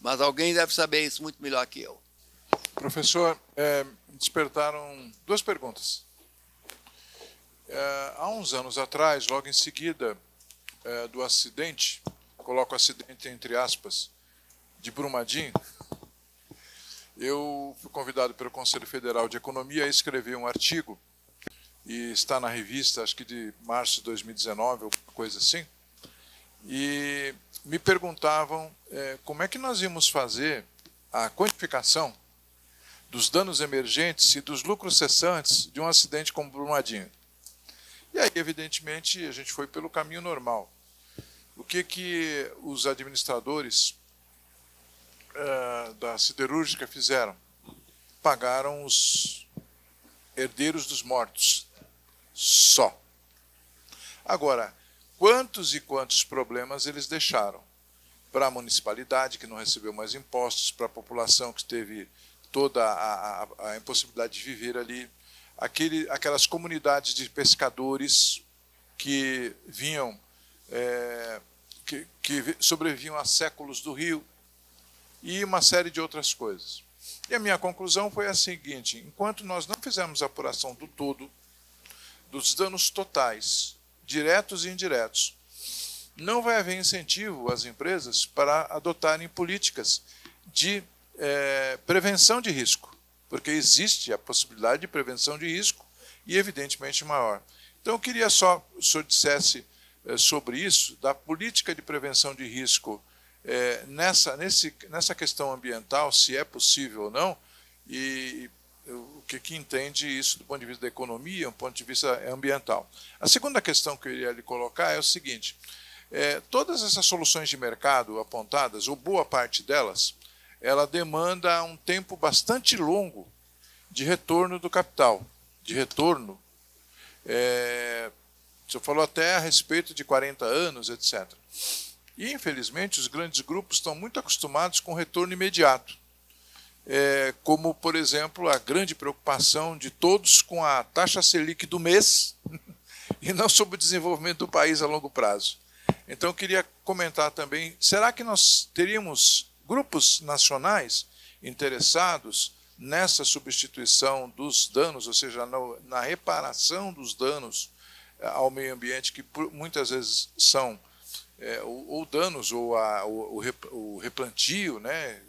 [SPEAKER 4] Mas alguém deve saber isso muito melhor que eu.
[SPEAKER 2] Professor, despertaram duas perguntas. Há uns anos atrás, logo em seguida do acidente, coloco acidente entre aspas, de Brumadinho, eu fui convidado pelo Conselho Federal de Economia a escrever um artigo, e está na revista, acho que de março de 2019, ou coisa assim, e me perguntavam como é que nós íamos fazer a quantificação dos danos emergentes e dos lucros cessantes de um acidente como Brumadinho. E aí, evidentemente, a gente foi pelo caminho normal. O que os administradores da siderúrgica fizeram? Pagaram os herdeiros dos mortos. Só. Agora, quantos e quantos problemas eles deixaram? Para a municipalidade, que não recebeu mais impostos, para a população que teve toda a impossibilidade de viver ali, aquelas comunidades de pescadores que vinham, que sobreviviam há séculos do rio, e uma série de outras coisas. E a minha conclusão foi a seguinte: enquanto nós não fizermos a apuração do todo, dos danos totais, diretos e indiretos, não vai haver incentivo às empresas para adotarem políticas de prevenção de risco, porque existe a possibilidade de prevenção de risco e, evidentemente, maior. Então, eu queria só que o senhor dissesse sobre isso, da política de prevenção de risco nessa questão ambiental, se é possível ou não, e o que entende isso do ponto de vista da economia, do ponto de vista ambiental. A segunda questão que eu iria lhe colocar é o seguinte: todas essas soluções de mercado apontadas, ou boa parte delas, ela demanda um tempo bastante longo de retorno do capital, de retorno. O senhor falou até a respeito de 40 anos, etc. E, infelizmente, os grandes grupos estão muito acostumados com retorno imediato. Como, por exemplo, a grande preocupação de todos com a taxa Selic do mês e não sobre o desenvolvimento do país a longo prazo. Então, eu queria comentar também, será que nós teríamos grupos nacionais interessados nessa substituição dos danos, ou seja, na reparação dos danos ao meio ambiente, que muitas vezes são ou danos, ou o replantio, né,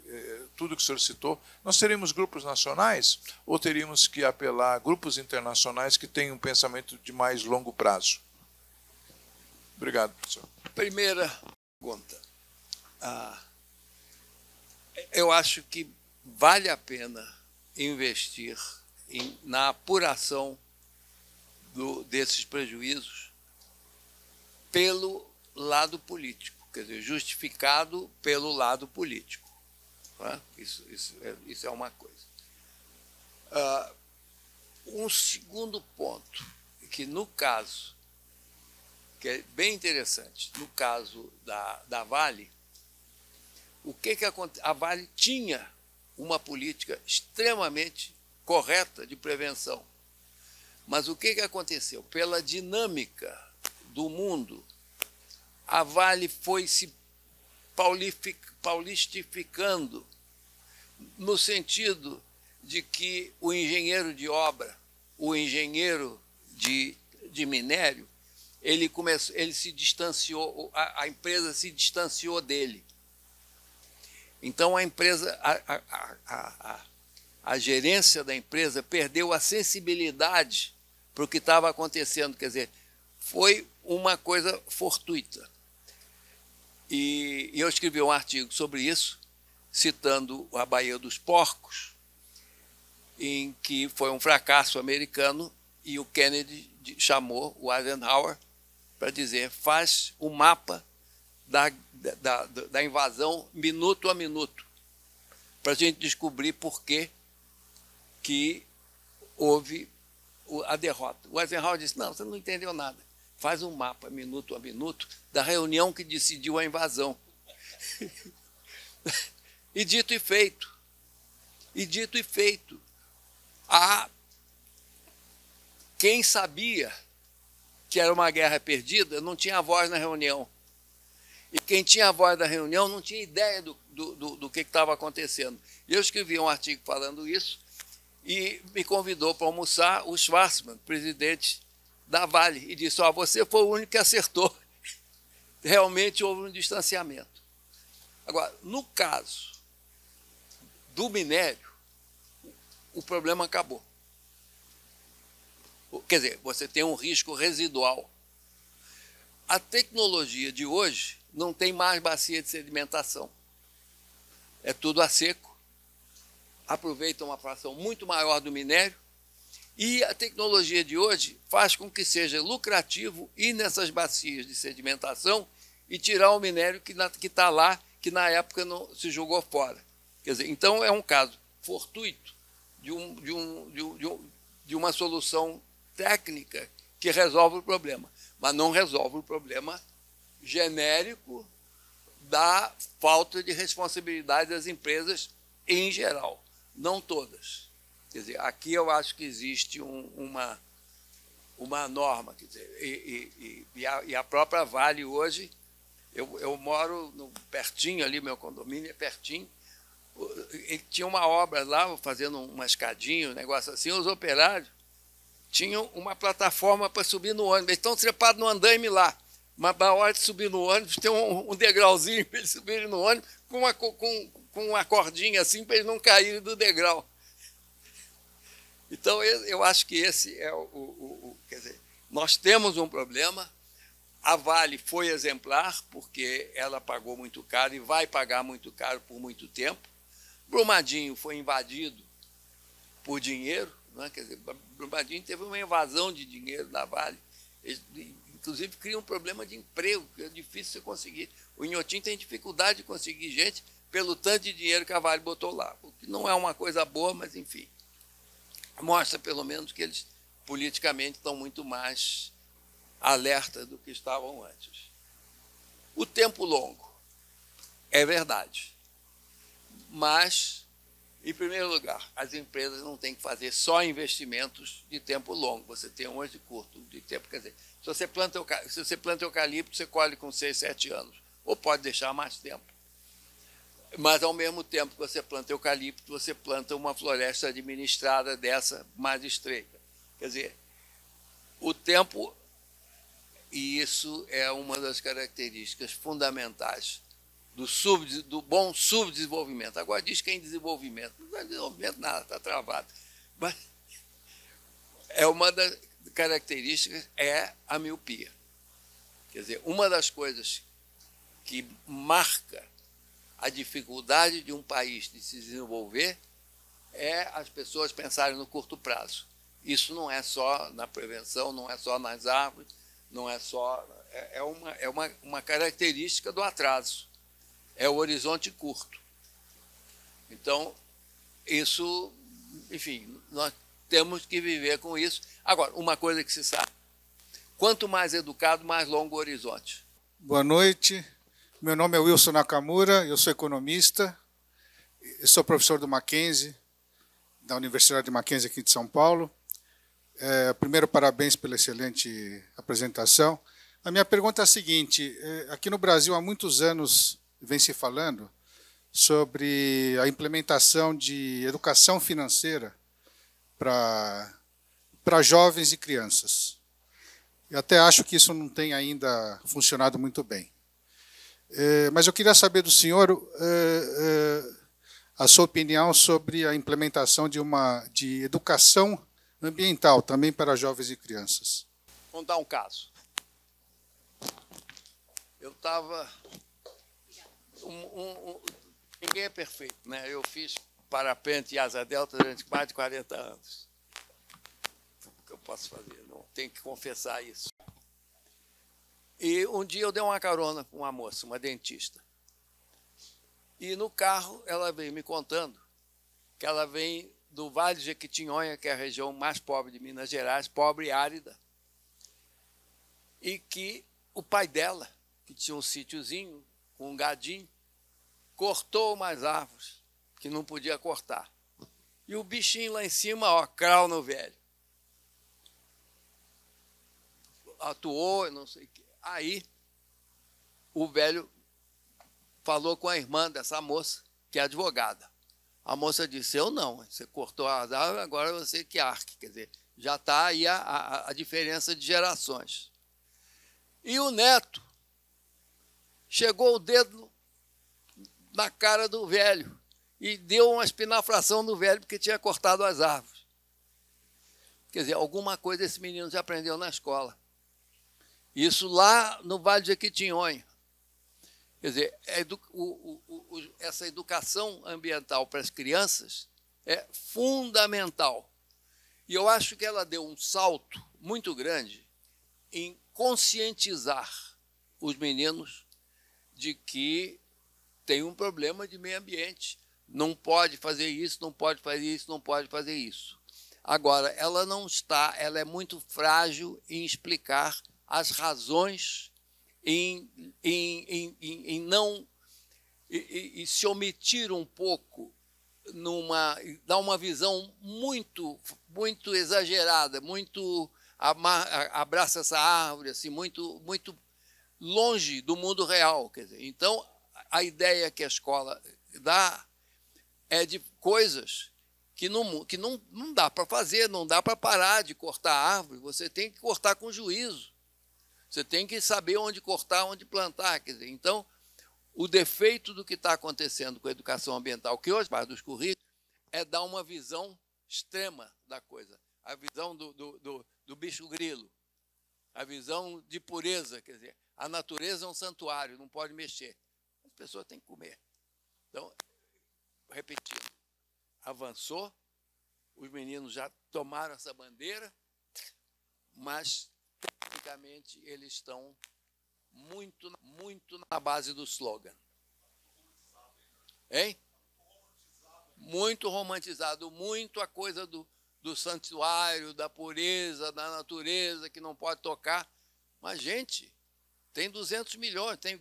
[SPEAKER 2] tudo que o senhor citou? Nós teríamos grupos nacionais ou teríamos que apelar a grupos internacionais que têm um pensamento de mais longo prazo? Obrigado, professor.
[SPEAKER 4] Primeira pergunta. Eu acho que vale a pena investir na apuração desses prejuízos pelo lado político, quer dizer, justificado pelo lado político. Tá? Isso é uma coisa. Um segundo ponto, que no caso, que é bem interessante, no caso da Vale, o que acontece? A Vale tinha uma política extremamente correta de prevenção. Mas o que aconteceu? Pela dinâmica do mundo, a Vale foi se paulistificando, no sentido de que o engenheiro de obra, o engenheiro de minério, ele se distanciou, a empresa se distanciou dele. Então a empresa, a gerência da empresa perdeu a sensibilidade para o que estava acontecendo. Quer dizer, foi uma coisa fortuita. E eu escrevi um artigo sobre isso, citando a Baía dos Porcos, em que foi um fracasso americano, e o Kennedy chamou o Eisenhower para dizer: faz o mapa da invasão minuto a minuto, para a gente descobrir por que houve a derrota. O Eisenhower disse: não, você não entendeu nada. Faz um mapa minuto a minuto da reunião que decidiu a invasão. E dito e feito. E dito e feito. Quem sabia que era uma guerra perdida não tinha voz na reunião. E quem tinha a voz da reunião não tinha ideia do que estava acontecendo. Eu escrevi um artigo falando isso e me convidou para almoçar o Schwarzman, presidente da Vale, e disse: você foi o único que acertou. Realmente houve um distanciamento. Agora, no caso do minério, o problema acabou. Quer dizer, você tem um risco residual. A tecnologia de hoje não tem mais bacia de sedimentação. É tudo a seco, aproveita uma fração muito maior do minério, e a tecnologia de hoje faz com que seja lucrativo ir nessas bacias de sedimentação e tirar o minério que está lá, que na época não se jogou fora. Quer dizer, então é um caso fortuito de uma solução técnica que resolve o problema, mas não resolve o problema genérico da falta de responsabilidade das empresas em geral, não todas. Quer dizer, aqui eu acho que existe uma norma, quer dizer, e a própria Vale hoje, eu moro pertinho ali, meu condomínio é pertinho, tinha uma obra lá, fazendo uma escadinha, um negócio assim, os operários tinham uma plataforma para subir no ônibus, eles estão trepados no andaime lá, mas na hora de subir no ônibus tem um degrauzinho para eles subirem no ônibus, com uma cordinha assim, para eles não caírem do degrau. Então, eu acho que esse é quer dizer, nós temos um problema. A Vale foi exemplar, porque ela pagou muito caro e vai pagar muito caro por muito tempo. Brumadinho foi invadido por dinheiro, né? Quer dizer, Brumadinho teve uma invasão de dinheiro na Vale. Inclusive, cria um problema de emprego, que é difícil você conseguir. O Inhotim tem dificuldade de conseguir gente pelo tanto de dinheiro que a Vale botou lá, o que não é uma coisa boa, mas, enfim, mostra, pelo menos, que eles politicamente estão muito mais alertas do que estavam antes. O tempo longo é verdade, mas, em primeiro lugar, as empresas não têm que fazer só investimentos de tempo longo, você tem umas de curto de tempo. Quer dizer, se você planta eucalipto, você colhe com 6, 7 anos, ou pode deixar mais tempo. Mas, ao mesmo tempo que você planta eucalipto, você planta uma floresta administrada dessa mais estreita. Quer dizer, o tempo, e isso é uma das características fundamentais do bom subdesenvolvimento. Agora diz que é em desenvolvimento. Não é desenvolvimento nada, está travado. Mas é uma das características é a miopia. Quer dizer, uma das coisas que marca a dificuldade de um país de se desenvolver é as pessoas pensarem no curto prazo. Isso não é só na prevenção, não é só nas árvores, não é só... É uma característica do atraso. É o horizonte curto. Então, isso, enfim, nós temos que viver com isso. Agora, uma coisa que se sabe, quanto mais educado, mais longo o horizonte.
[SPEAKER 6] Boa noite. Meu nome é Wilson Nakamura, eu sou economista. Eu sou professor do Mackenzie, da Universidade de Mackenzie aqui de São Paulo. Primeiro, parabéns pela excelente apresentação. A minha pergunta é a seguinte: aqui no Brasil há muitos anos vem se falando sobre a implementação de educação financeira para jovens e crianças. Eu até acho que isso não tem ainda funcionado muito bem. Mas eu queria saber do senhor a sua opinião sobre a implementação de educação ambiental também para jovens e crianças.
[SPEAKER 4] Vou contar um caso. Eu estava... Ninguém é perfeito, né? Eu fiz parapente e asa delta durante mais de 40 anos. O que eu posso fazer? Não tenho que confessar isso. E um dia eu dei uma carona com uma moça, uma dentista. E no carro ela veio me contando que ela vem do Vale de Jequitinhonha, que é a região mais pobre de Minas Gerais, pobre e árida, e que o pai dela, que tinha um sítiozinho com um gadinho, cortou umas árvores que não podia cortar. E o bichinho lá em cima, ó, crau no velho. Atuou, não sei o quê. Aí o velho falou com a irmã dessa moça, que é advogada. A moça disse: eu não, você cortou as árvores, agora você que arque. Quer dizer, já está aí a diferença de gerações. E o neto chegou o dedo na cara do velho e deu uma espinafração no velho porque tinha cortado as árvores. Quer dizer, alguma coisa esse menino já aprendeu na escola. Isso lá no Vale de Jequitinhonha. Quer dizer, essa educação ambiental para as crianças é fundamental. E eu acho que ela deu um salto muito grande em conscientizar os meninos de que tem um problema de meio ambiente. Não pode fazer isso, não pode fazer isso, não pode fazer isso. Agora, ela não está, ela é muito frágil em explicar as razões, em não e se omitir um pouco, dar uma visão muito exagerada, muito abraça essa árvore, assim, muito longe do mundo real. Quer dizer, então, a ideia que a escola dá é de coisas que não dá para fazer, não dá para parar de cortar a árvore, você tem que cortar com juízo. Você tem que saber onde cortar, onde plantar. Quer dizer, então, o defeito do que está acontecendo com a educação ambiental, que hoje faz dos currículos, é dar uma visão extrema da coisa. A visão do bicho grilo, a visão de pureza, quer dizer, a natureza é um santuário, não pode mexer. As pessoas têm que comer. Então, repetindo, avançou, os meninos já tomaram essa bandeira, mas tecnicamente eles estão muito na base do slogan. Hein? Muito romantizado, muito a coisa do santuário, da pureza, da natureza, que não pode tocar. Mas, gente, tem 200 milhões, tem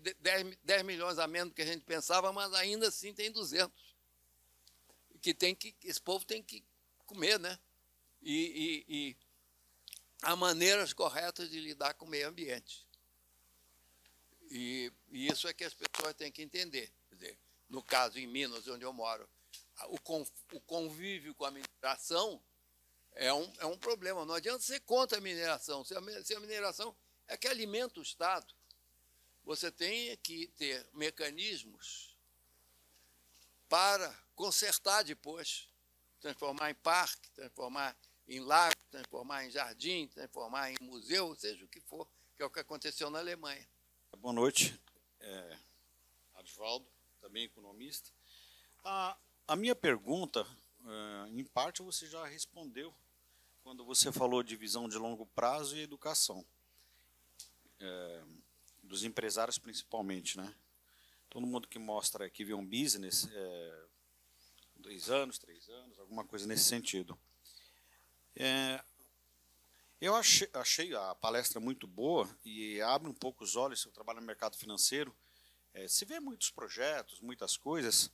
[SPEAKER 4] 10 milhões a menos do que a gente pensava, mas ainda assim tem 200. Esse povo tem que comer, né? E há maneiras corretas de lidar com o meio ambiente. E isso é que as pessoas têm que entender. Quer dizer, no caso, em Minas, onde eu moro, o convívio com a mineração é um problema. Não adianta ser contra a mineração. Se a mineração é que alimenta o Estado, você tem que ter mecanismos para consertar depois, transformar em parque, transformar em lago, transformar em jardim, transformar em museu, seja o que for, que é o que aconteceu na Alemanha.
[SPEAKER 7] Boa noite, Arvaldo, também economista. A minha pergunta, em parte, você já respondeu quando você falou de visão de longo prazo e educação, dos empresários principalmente, né? Todo mundo que mostra que vê um business, 2 anos, 3 anos, alguma coisa nesse sentido. Eu achei a palestra muito boa e abre um pouco os olhos. Eu trabalho no mercado financeiro, se vê muitos projetos, muitas coisas,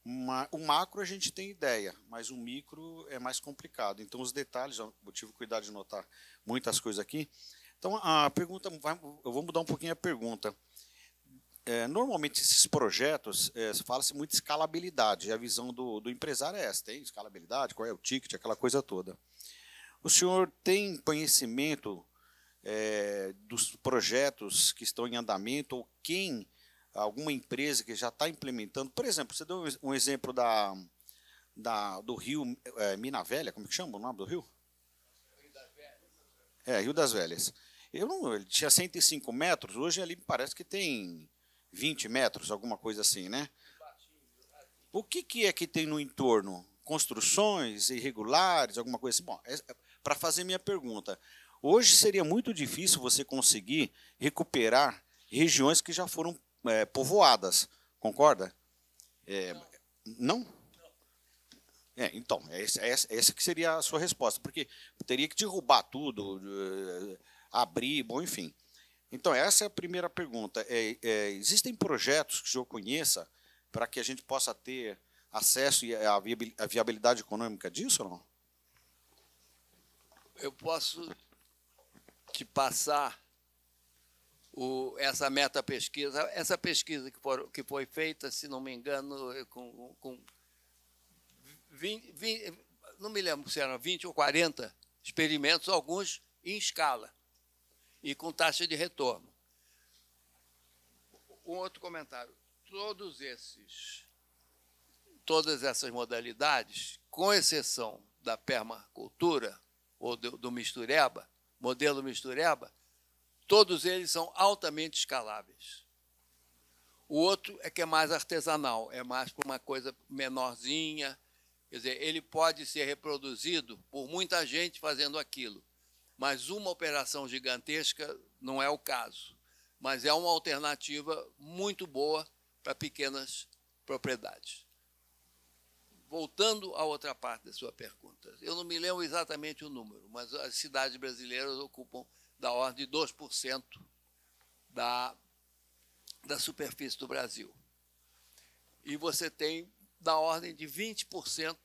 [SPEAKER 7] O macro a gente tem ideia, mas o micro é mais complicado. Então, os detalhes, eu tive cuidado de notar muitas coisas aqui. Então, a pergunta, eu vou mudar um pouquinho a pergunta. Normalmente, esses projetos, fala-se muito de escalabilidade. A visão do empresário é essa, tem escalabilidade, qual é o ticket, aquela coisa toda. O senhor tem conhecimento dos projetos que estão em andamento ou alguma empresa que já está implementando? Por exemplo, você deu um exemplo do rio Mina Velha, como que chama o nome do rio? Rio das Velhas. Rio das Velhas. Ele tinha 105 metros, hoje ali parece que tem 20 metros, alguma coisa assim, né? O que é que tem no entorno? Construções irregulares, alguma coisa assim? Bom, para fazer minha pergunta, hoje seria muito difícil você conseguir recuperar regiões que já foram povoadas, concorda? Não? Então, essa que seria a sua resposta, porque teria que derrubar tudo, abrir, bom, enfim. Então, essa é a primeira pergunta. Existem projetos que o senhor conheça para que a gente possa ter acesso à viabilidade econômica disso ou não?
[SPEAKER 4] Eu posso te passar essa meta-pesquisa. Essa pesquisa que foi feita, se não me engano, com 20, não me lembro se eram 20 ou 40 experimentos, alguns em escala e com taxa de retorno. Um outro comentário. Todas essas modalidades, com exceção da permacultura ou do mistureba, modelo mistureba, todos eles são altamente escaláveis. O outro é que é mais artesanal, é mais para uma coisa menorzinha. Quer dizer, ele pode ser reproduzido por muita gente fazendo aquilo, mas uma operação gigantesca não é o caso. Mas é uma alternativa muito boa para pequenas propriedades. Voltando à outra parte da sua pergunta, eu não me lembro exatamente o número, mas as cidades brasileiras ocupam da ordem de 2% da superfície do Brasil. E você tem da ordem de 20%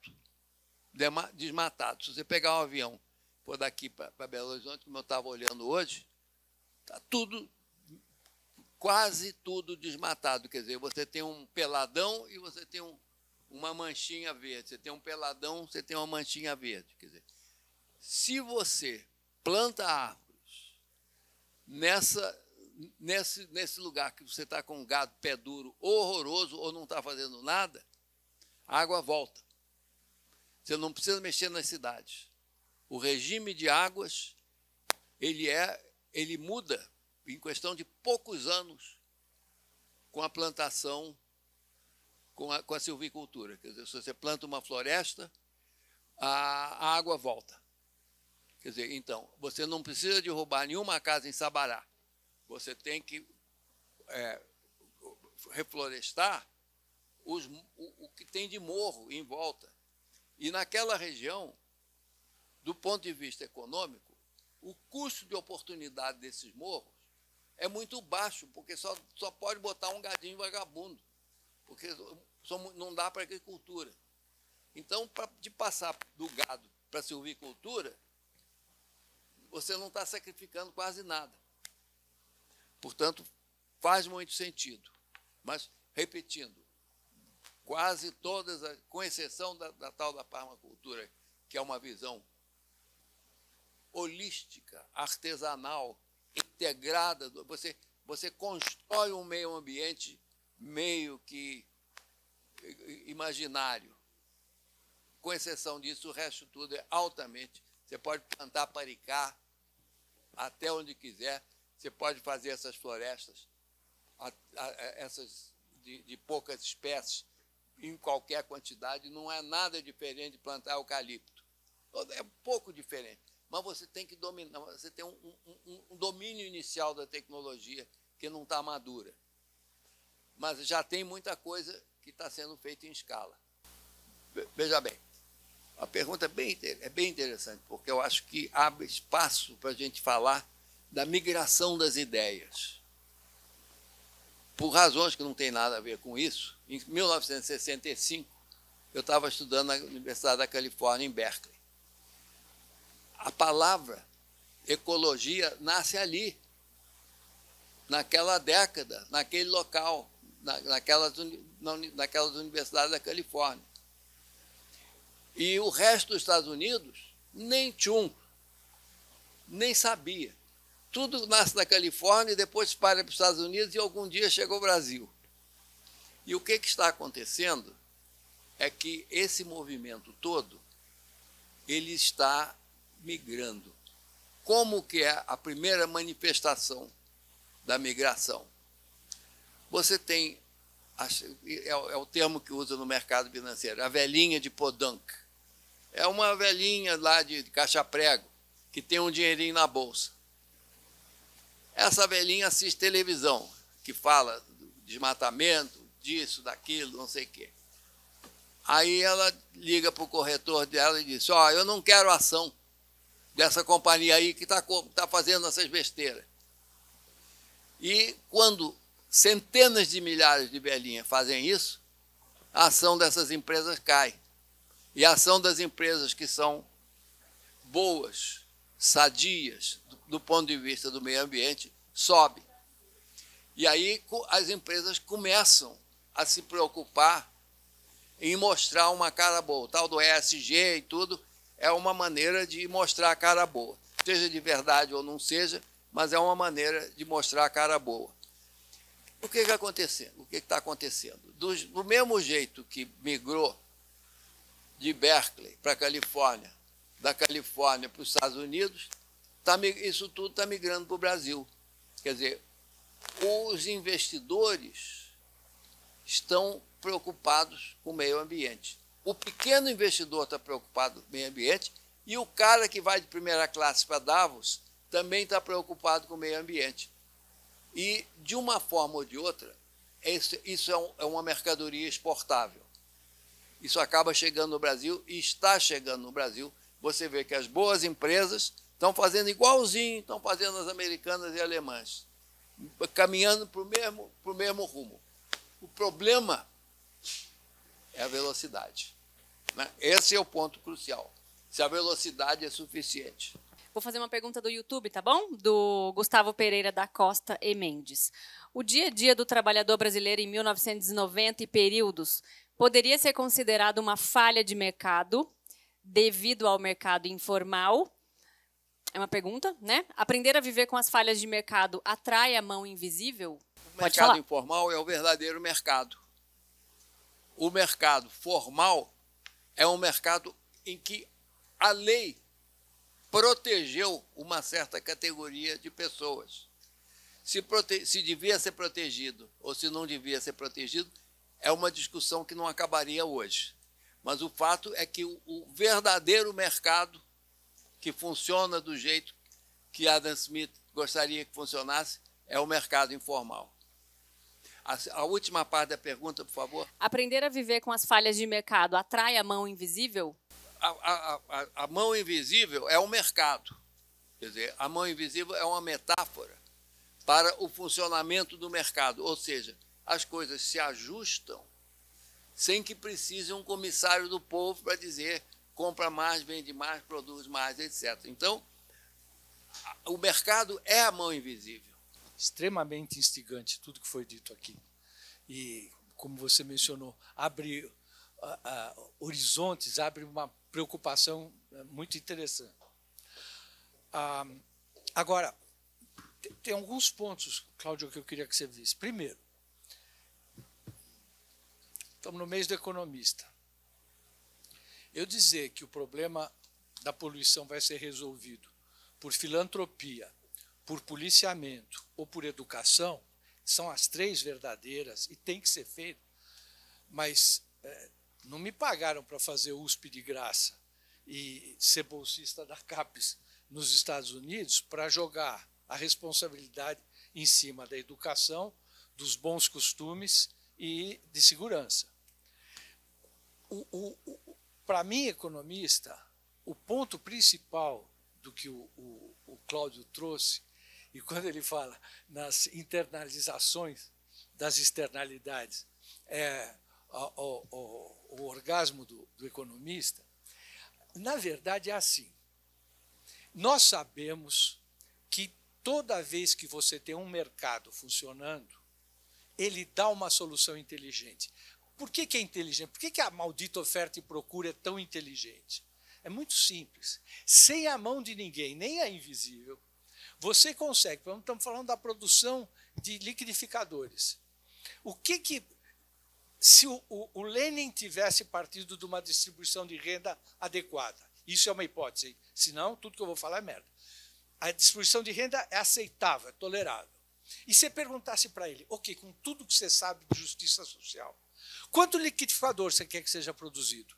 [SPEAKER 4] desmatado. Se você pegar um avião por daqui para Belo Horizonte, como eu estava olhando hoje, está quase tudo desmatado. Quer dizer, você tem um peladão e você tem uma manchinha verde. Você tem um peladão, você tem uma manchinha verde. Quer dizer, se você planta árvores nesse lugar que você está com um gado pé duro horroroso ou não está fazendo nada, a água volta. Você não precisa mexer nas cidades. O regime de águas, ele muda em questão de poucos anos com a plantação, com a silvicultura. Quer dizer, se você planta uma floresta, a água volta. Quer dizer, então, você não precisa derrubar nenhuma casa em Sabará. Você tem que reflorestar o que tem de morro em volta. E naquela região, do ponto de vista econômico, o custo de oportunidade desses morros é muito baixo, porque só pode botar um gadinho vagabundo, porque não dá para agricultura. Então, de passar do gado para a silvicultura, você não está sacrificando quase nada. Portanto, faz muito sentido. Mas, repetindo, quase todas, com exceção da tal da permacultura, que é uma visão holística, artesanal, integrada, você constrói um meio ambiente meio que imaginário. Com exceção disso, o resto tudo é altamente. Você pode plantar paricá até onde quiser, você pode fazer essas florestas, essas de poucas espécies, em qualquer quantidade, não é nada diferente de plantar eucalipto. É pouco diferente, mas você tem que dominar, você tem um domínio inicial da tecnologia que não está madura. Mas já tem muita coisa que está sendo feita em escala. Veja bem, a pergunta é bem interessante, porque eu acho que abre espaço para a gente falar da migração das ideias. Por razões que não tem nada a ver com isso, em 1965, eu estava estudando na Universidade da Califórnia, em Berkeley. A palavra ecologia nasce ali, naquela década, naquele local, naquelas universidades da Califórnia. E o resto dos Estados Unidos, nem tchum, nem sabia. Tudo nasce na Califórnia e depois para os Estados Unidos e algum dia chega ao Brasil. E o que está acontecendo é que esse movimento todo, ele está migrando. Como que é a primeira manifestação da migração? Você tem, é o termo que usa no mercado financeiro, a velhinha de Podunk. É uma velhinha lá de caixa-prego, que tem um dinheirinho na bolsa. Essa velhinha assiste televisão, que fala do desmatamento, disso, daquilo, não sei o quê. Aí ela liga para o corretor dela e diz, ó, eu não quero ação dessa companhia aí que está fazendo essas besteiras. E quando centenas de milhares de velhinhas fazem isso, a ação dessas empresas cai. E a ação das empresas que são boas, sadias, do ponto de vista do meio ambiente, sobe. E aí as empresas começam a se preocupar em mostrar uma cara boa. O tal do ESG e tudo é uma maneira de mostrar a cara boa. Seja de verdade ou não seja, mas é uma maneira de mostrar a cara boa. O que está acontecendo? Do mesmo jeito que migrou de Berkeley para a Califórnia, da Califórnia para os Estados Unidos, isso tudo está migrando para o Brasil. Quer dizer, os investidores estão preocupados com o meio ambiente. O pequeno investidor está preocupado com o meio ambiente e o cara que vai de primeira classe para Davos também está preocupado com o meio ambiente. E, de uma forma ou de outra, isso é uma mercadoria exportável. Isso acaba chegando no Brasil e está chegando no Brasil. Você vê que as boas empresas estão fazendo igualzinho, estão fazendo as americanas e alemãs, caminhando para o mesmo rumo. O problema é a velocidade. Né? Esse é o ponto crucial. Se a velocidade é suficiente.
[SPEAKER 8] Vou fazer uma pergunta do YouTube, tá bom? Do Gustavo Pereira da Costa e Mendes. O dia a dia do trabalhador brasileiro em 1990 e períodos poderia ser considerado uma falha de mercado devido ao mercado informal? É uma pergunta, né? Aprender a viver com as falhas de mercado atrai a mão invisível?
[SPEAKER 4] O mercado informal é o verdadeiro mercado. O mercado formal é um mercado em que a lei protegeu uma certa categoria de pessoas. Se devia ser protegido ou se não devia ser protegido, é uma discussão que não acabaria hoje. Mas o fato é que o verdadeiro mercado que funciona do jeito que Adam Smith gostaria que funcionasse é o mercado informal. A última parte da pergunta, por favor.
[SPEAKER 8] Aprender a viver com as falhas de mercado atrai a mão invisível?
[SPEAKER 4] A mão invisível é o mercado. Quer dizer, a mão invisível é uma metáfora para o funcionamento do mercado. Ou seja, as coisas se ajustam sem que precise um comissário do povo para dizer compra mais, vende mais, produz mais, etc. Então, o mercado é a mão invisível.
[SPEAKER 3] Extremamente instigante tudo que foi dito aqui. E, como você mencionou, abre horizontes, abre uma preocupação muito interessante. Agora, tem alguns pontos, Cláudio, que eu queria que você visse. Primeiro, estamos no mês do economista. Eu dizer que o problema da poluição vai ser resolvido por filantropia, por policiamento ou por educação, são as três verdadeiras e tem que ser feito, mas não me pagaram para fazer USP de graça e ser bolsista da CAPES nos Estados Unidos para jogar a responsabilidade em cima da educação, dos bons costumes e de segurança. Para mim, economista, o ponto principal do que o Cláudio trouxe, e quando ele fala nas internalizações das externalidades, o orgasmo do economista, na verdade é assim. Nós sabemos que toda vez que você tem um mercado funcionando, ele dá uma solução inteligente. Por que é inteligente? Por que a maldita oferta e procura é tão inteligente? É muito simples. Sem a mão de ninguém, nem a invisível, você consegue, estamos falando da produção de liquidificadores. Se o Lenin tivesse partido de uma distribuição de renda adequada, isso é uma hipótese, senão tudo que eu vou falar é merda. A distribuição de renda é aceitável, é tolerável. E você perguntasse para ele, ok, com tudo que você sabe de justiça social, quanto liquidificador você quer que seja produzido?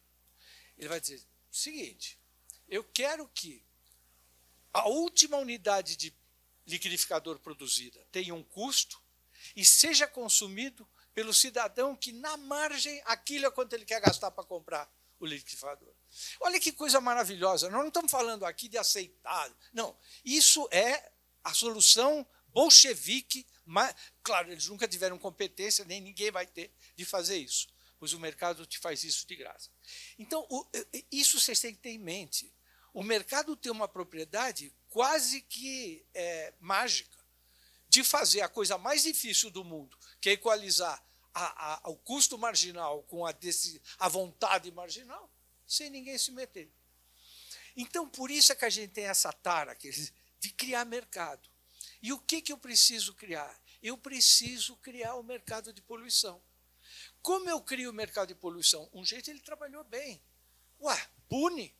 [SPEAKER 3] Ele vai dizer, seguinte, eu quero que a última unidade de liquidificador produzida tenha um custo e seja consumido pelo cidadão que, na margem, aquilo é quanto ele quer gastar para comprar o liquidificador. Olha que coisa maravilhosa, nós não estamos falando aqui de aceitar, não, isso é a solução bolchevique, mas, claro, eles nunca tiveram competência, nem ninguém vai ter de fazer isso, pois o mercado te faz isso de graça. Então, isso vocês têm que ter em mente. O mercado tem uma propriedade quase que mágica de fazer a coisa mais difícil do mundo, que é equalizar o custo marginal com a vontade marginal, sem ninguém se meter. Então, por isso é que a gente tem essa tara de criar mercado. E o que eu preciso criar? Eu preciso criar o mercado de poluição. Como eu crio o mercado de poluição? Um jeito ele trabalhou bem. Pune.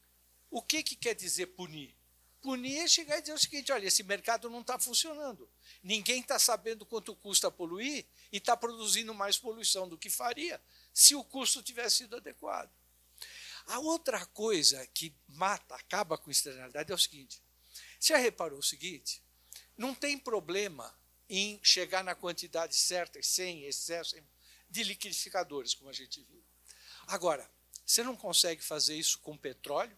[SPEAKER 3] O que quer dizer punir? Punir é chegar e dizer o seguinte, olha, esse mercado não está funcionando. Ninguém está sabendo quanto custa poluir e está produzindo mais poluição do que faria se o custo tivesse sido adequado. A outra coisa que acaba com externalidade é o seguinte, você já reparou o seguinte? Não tem problema em chegar na quantidade certa, sem excesso de liquidificadores, como a gente viu. Agora, você não consegue fazer isso com petróleo,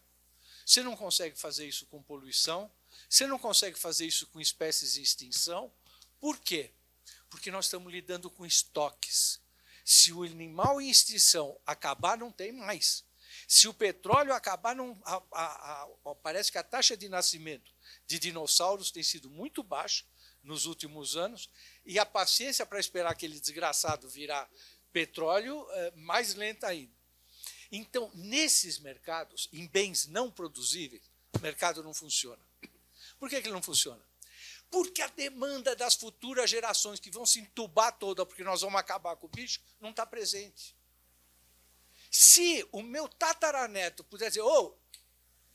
[SPEAKER 3] você não consegue fazer isso com poluição, você não consegue fazer isso com espécies em extinção. Por quê? Porque nós estamos lidando com estoques. Se o animal em extinção acabar, não tem mais. Se o petróleo acabar, parece que a taxa de nascimento de dinossauros tem sido muito baixa nos últimos anos, e a paciência para esperar aquele desgraçado virar petróleo é mais lenta ainda. Então, nesses mercados, em bens não produzíveis, o mercado não funciona. Por que ele não funciona? Porque a demanda das futuras gerações, que vão se entubar toda, porque nós vamos acabar com o bicho, não está presente. Se o meu tataraneto puder dizer,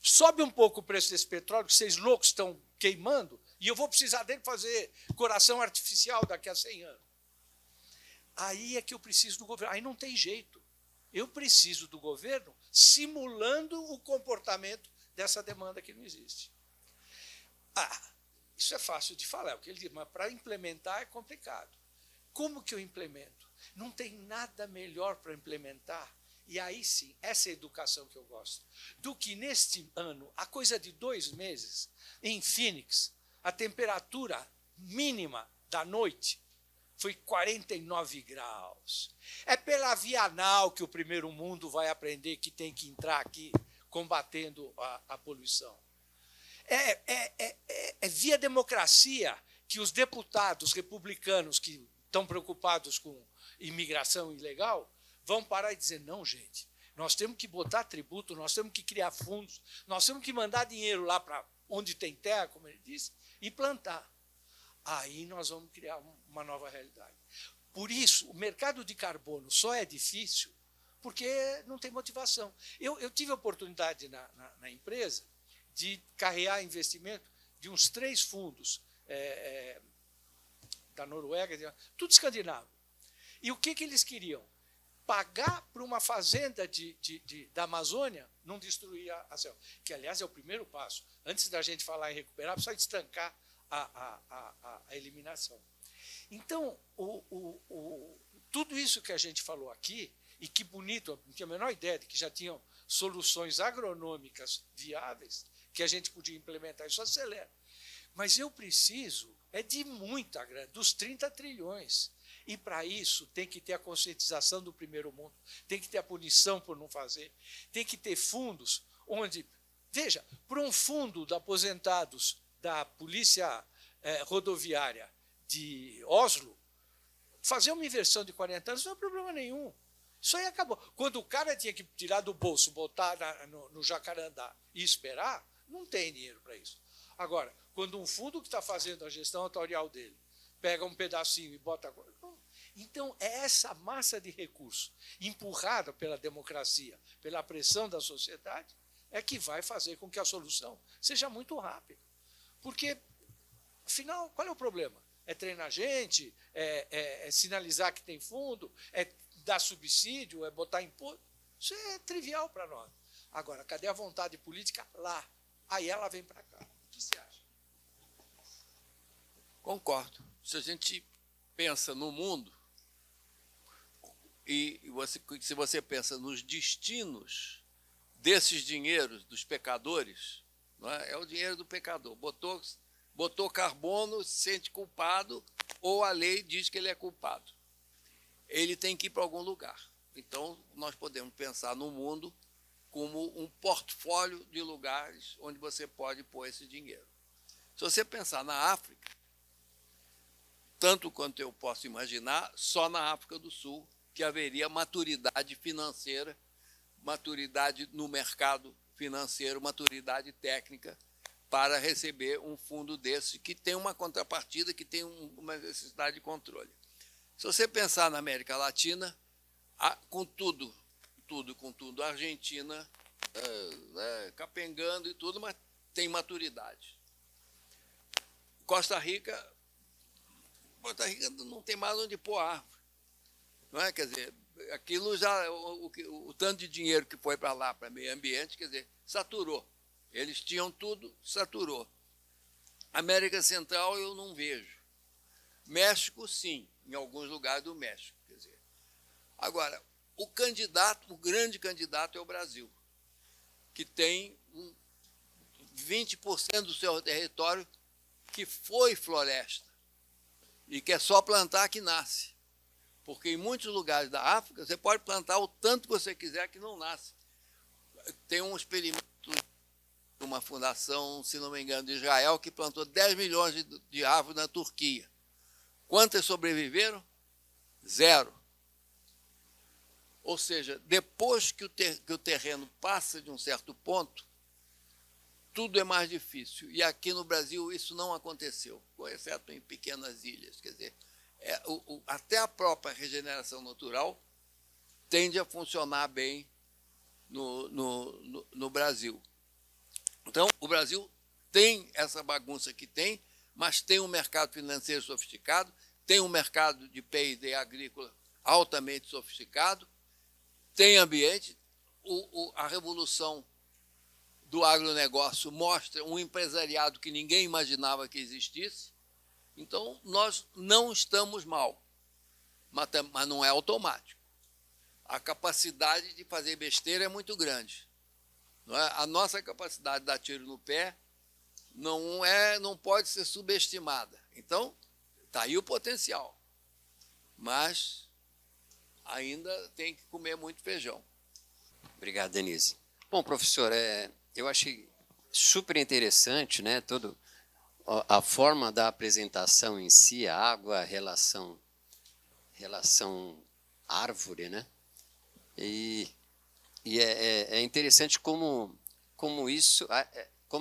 [SPEAKER 3] sobe um pouco o preço desse petróleo, que vocês loucos estão queimando, e eu vou precisar dele fazer coração artificial daqui a 100 anos. Aí é que eu preciso do governo. Aí não tem jeito. Eu preciso do governo simulando o comportamento dessa demanda que não existe. Isso é fácil de falar, é o que ele diz, mas para implementar é complicado. Como que eu implemento? Não tem nada melhor para implementar, e aí sim, essa é a educação que eu gosto, do que neste ano, a coisa de 2 meses, em Phoenix, a temperatura mínima da noite foi 49 graus. É pela Vianal que o primeiro mundo vai aprender que tem que entrar aqui combatendo a poluição. É via democracia que os deputados republicanos que estão preocupados com imigração ilegal vão parar e dizer, não, gente, nós temos que botar tributo, nós temos que criar fundos, nós temos que mandar dinheiro lá para onde tem terra, como ele disse, e plantar. Aí nós vamos criar uma nova realidade. Por isso, o mercado de carbono só é difícil porque não tem motivação. Eu tive a oportunidade na empresa de carrear investimento de uns 3 fundos da Noruega, tudo escandinavo. E o que eles queriam? Pagar para uma fazenda da Amazônia não destruir a selva, que, aliás, é o primeiro passo. Antes da gente falar em recuperar, precisa estancar a eliminação. Então, tudo isso que a gente falou aqui, e que bonito, eu não tinha a menor ideia de que já tinham soluções agronômicas viáveis, que a gente podia implementar, isso acelera. Mas eu preciso de muita grana, dos 30 trilhões. E, para isso, tem que ter a conscientização do primeiro mundo, tem que ter a punição por não fazer, tem que ter fundos onde... Veja, para um fundo de aposentados da Polícia Rodoviária de Oslo, fazer uma inversão de 40 anos não é problema nenhum. Isso aí acabou. Quando o cara tinha que tirar do bolso, botar no jacarandá e esperar, não tem dinheiro para isso. Agora, quando um fundo que está fazendo a gestão atuarial dele pega um pedacinho e bota... Então, é essa massa de recursos empurrada pela democracia, pela pressão da sociedade, é que vai fazer com que a solução seja muito rápida. Porque, afinal, qual é o problema? É treinar gente? É sinalizar que tem fundo? É dar subsídio? É botar imposto? Isso é trivial para nós. Agora, cadê a vontade política? Lá. Aí ela vem para cá. O que você acha?
[SPEAKER 4] Concordo. Se a gente pensa no mundo, e se você pensa nos destinos desses dinheiros dos pecadores, não é? É o dinheiro do pecador. Botou carbono, se sente culpado, ou a lei diz que ele é culpado. Ele tem que ir para algum lugar. Então, nós podemos pensar no mundo como um portfólio de lugares onde você pode pôr esse dinheiro. Se você pensar na África, tanto quanto eu posso imaginar, só na África do Sul que haveria maturidade financeira, maturidade no mercado financeiro, maturidade técnica para receber um fundo desse que tem uma contrapartida, que tem uma necessidade de controle. Se você pensar na América Latina, com tudo, a Argentina capengando e tudo, mas tem maturidade. Costa Rica não tem mais onde pôr árvore. Não é? Quer dizer, aquilo já, o tanto de dinheiro que foi para lá, para meio ambiente, quer dizer, saturou. Eles tinham tudo, saturou. América Central eu não vejo. México, sim, em alguns lugares do México. Quer dizer. Agora, o grande candidato é o Brasil, que tem 20% do seu território que foi floresta e que é só plantar que nasce. Porque em muitos lugares da África você pode plantar o tanto que você quiser que não nasce. Tem um experimento de uma fundação, se não me engano, de Israel, que plantou 10 milhões de árvores na Turquia. Quantas sobreviveram? 0. Ou seja, depois que o terreno passa de um certo ponto, tudo é mais difícil. E aqui no Brasil isso não aconteceu, exceto em pequenas ilhas. Quer dizer, até a própria regeneração natural tende a funcionar bem no Brasil. Então, o Brasil tem essa bagunça que tem, mas tem um mercado financeiro sofisticado, tem um mercado de P&D agrícola altamente sofisticado, tem ambiente. A revolução do agronegócio mostra um empresariado que ninguém imaginava que existisse. Então, nós não estamos mal, mas não é automático. A capacidade de fazer besteira é muito grande. Não é? A nossa capacidade de dar tiro no pé não pode ser subestimada. Então, está aí o potencial, mas ainda tem que comer muito feijão.
[SPEAKER 9] Obrigado, Denise. Bom, professor, eu achei super interessante, né, a forma da apresentação em si, a água, relação árvore, né? E é interessante como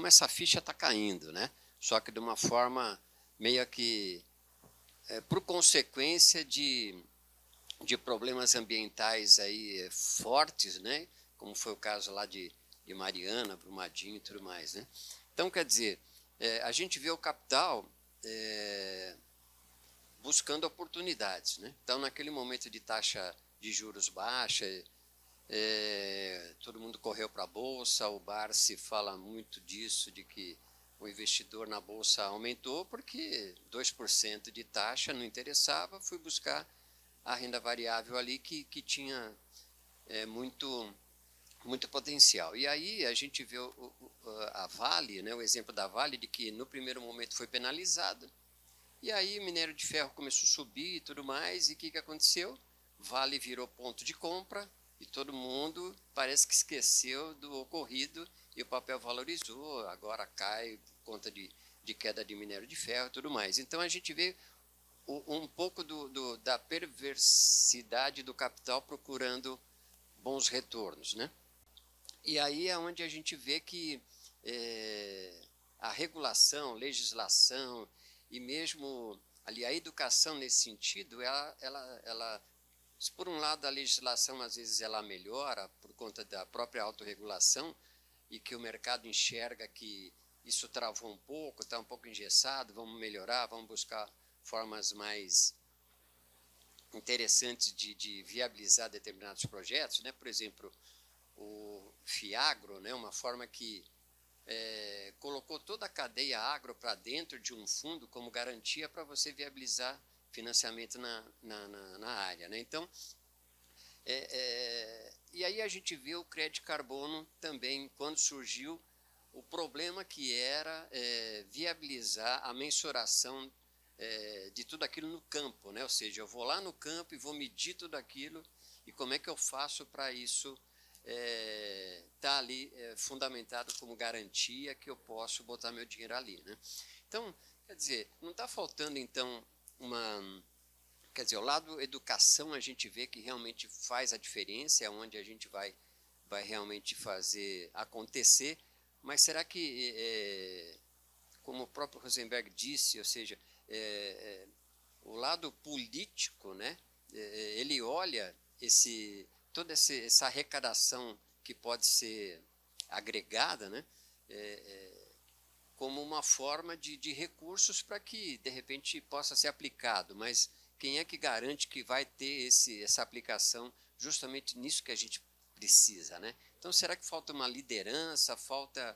[SPEAKER 9] essa ficha está caindo, né? Só que de uma forma meio que por consequência de problemas ambientais aí fortes, né? Como foi o caso lá de Mariana, Brumadinho e tudo mais, né? Então, quer dizer, a gente vê o capital buscando oportunidades, né? Então, naquele momento de taxa de juros baixa, todo mundo correu para a Bolsa, o Barsi fala muito disso, de que o investidor na Bolsa aumentou porque 2% de taxa não interessava, fui buscar a renda variável ali que tinha muito potencial. E aí a gente vê a Vale, né, o exemplo da Vale, de que no primeiro momento foi penalizada E aí o minério de ferro começou a subir e tudo mais, e o que aconteceu? Vale virou ponto de compra, e todo mundo parece que esqueceu do ocorrido, e o papel valorizou, agora cai por conta de queda de minério de ferro e tudo mais. Então a gente vê um pouco da perversidade do capital procurando bons retornos, né? E aí é onde a gente vê que a regulação, legislação e mesmo ali a educação nesse sentido, ela por um lado a legislação às vezes ela melhora por conta da própria autorregulação e que o mercado enxerga que isso travou um pouco, está um pouco engessado, vamos melhorar, vamos buscar formas mais interessantes de viabilizar determinados projetos, né? Por exemplo, o FIAGRO, né? Uma forma que colocou toda a cadeia agro para dentro de um fundo como garantia para você viabilizar financiamento na área, né? Então, e aí a gente vê o crédito carbono também, quando surgiu, o problema que era viabilizar a mensuração de tudo aquilo no campo, né? Ou seja, eu vou lá no campo e vou medir tudo aquilo e como é que eu faço para isso tá ali fundamentado como garantia que eu posso botar meu dinheiro ali, né? Então, quer dizer, não está faltando então quer dizer, o lado educação a gente vê que realmente faz a diferença, é onde a gente vai realmente fazer acontecer, mas será que, como o próprio Rosenberg disse, ou seja, o lado político, né, ele olha toda essa arrecadação que pode ser agregada, né, como uma forma de recursos para que, de repente, possa ser aplicado. Mas quem é que garante que vai ter essa aplicação justamente nisso que a gente precisa, né? Então, será que falta uma liderança, falta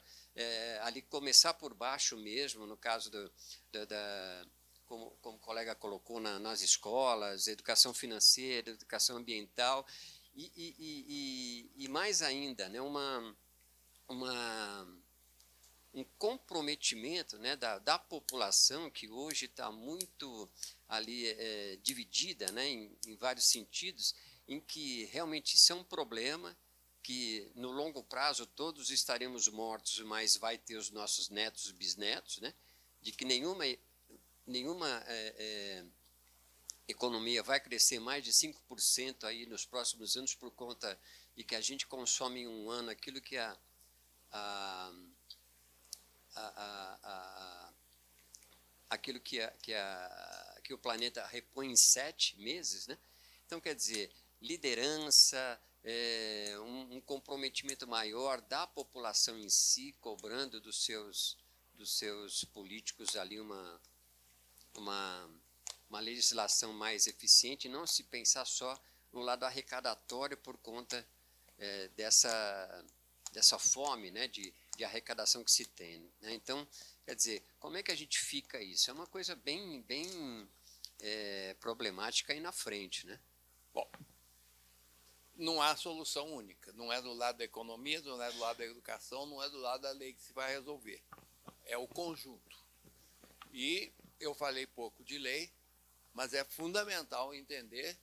[SPEAKER 9] ali começar por baixo mesmo, no caso como o colega colocou, nas escolas, educação financeira, educação ambiental, e mais ainda, né, um comprometimento, né, da população que hoje está muito ali dividida, né, em vários sentidos, em que realmente isso é um problema, que no longo prazo todos estaremos mortos, mas vai ter os nossos netos e bisnetos, né, de que nenhuma economia vai crescer mais de 5% aí nos próximos anos por conta de que a gente consome em um ano aquilo que aquilo que o planeta repõe em 7 meses, né? Então, quer dizer, liderança, um comprometimento maior da população em si, cobrando dos seus políticos ali uma legislação mais eficiente, não se pensar só no lado arrecadatório por conta dessa fome, né, de arrecadação que se tem, né? Então, quer dizer, como é que a gente fica isso? É uma coisa bem problemática aí na frente, né?
[SPEAKER 4] Bom, não há solução única. Não é do lado da economia, não é do lado da educação, não é do lado da lei que se vai resolver. É o conjunto. E eu falei pouco de lei, mas é fundamental entender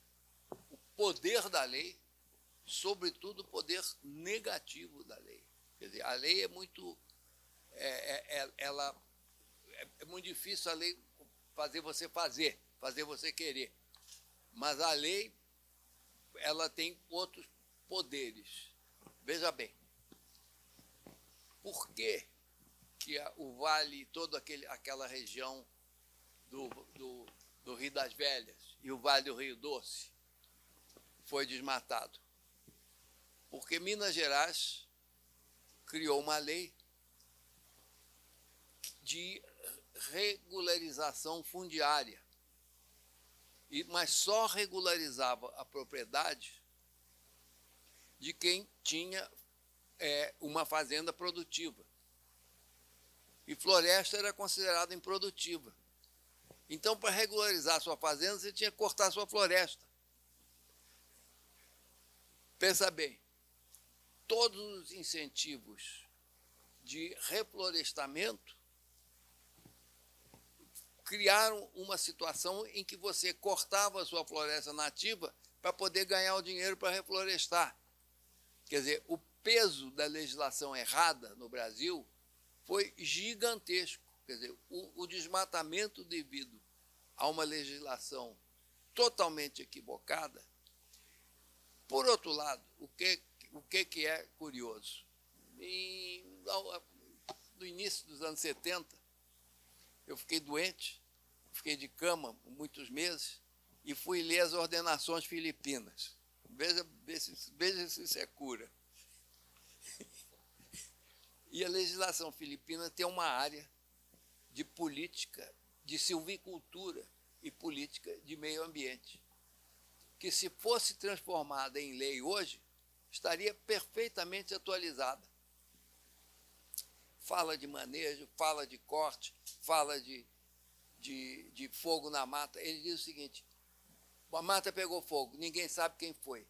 [SPEAKER 4] o poder da lei, sobretudo o poder negativo da lei. Quer dizer, a lei é muito... é muito difícil a lei fazer você querer. Mas a lei, ela tem outros poderes. Veja bem, por que o Vale, toda aquela região do Rio das Velhas e o Vale do Rio Doce foi desmatado? Porque Minas Gerais criou uma lei de regularização fundiária, mas só regularizava a propriedade de quem tinha uma fazenda produtiva. E floresta era considerada improdutiva. Então, para regularizar a sua fazenda, você tinha que cortar a sua floresta. Pensa bem, todos os incentivos de reflorestamento criaram uma situação em que você cortava a sua floresta nativa para poder ganhar o dinheiro para reflorestar. Quer dizer, o peso da legislação errada no Brasil foi gigantesco. Quer dizer, o desmatamento devido a uma legislação totalmente equivocada. Por outro lado, o que é curioso? No início dos anos 70, eu fiquei doente, fiquei de cama por muitos meses e fui ler as ordenações filipinas. Veja se isso é cura. E a legislação filipina tem uma área de política de silvicultura e política de meio ambiente, que se fosse transformada em lei hoje, estaria perfeitamente atualizada. Fala de manejo, fala de corte, fala de fogo na mata. Ele diz o seguinte: a mata pegou fogo, ninguém sabe quem foi,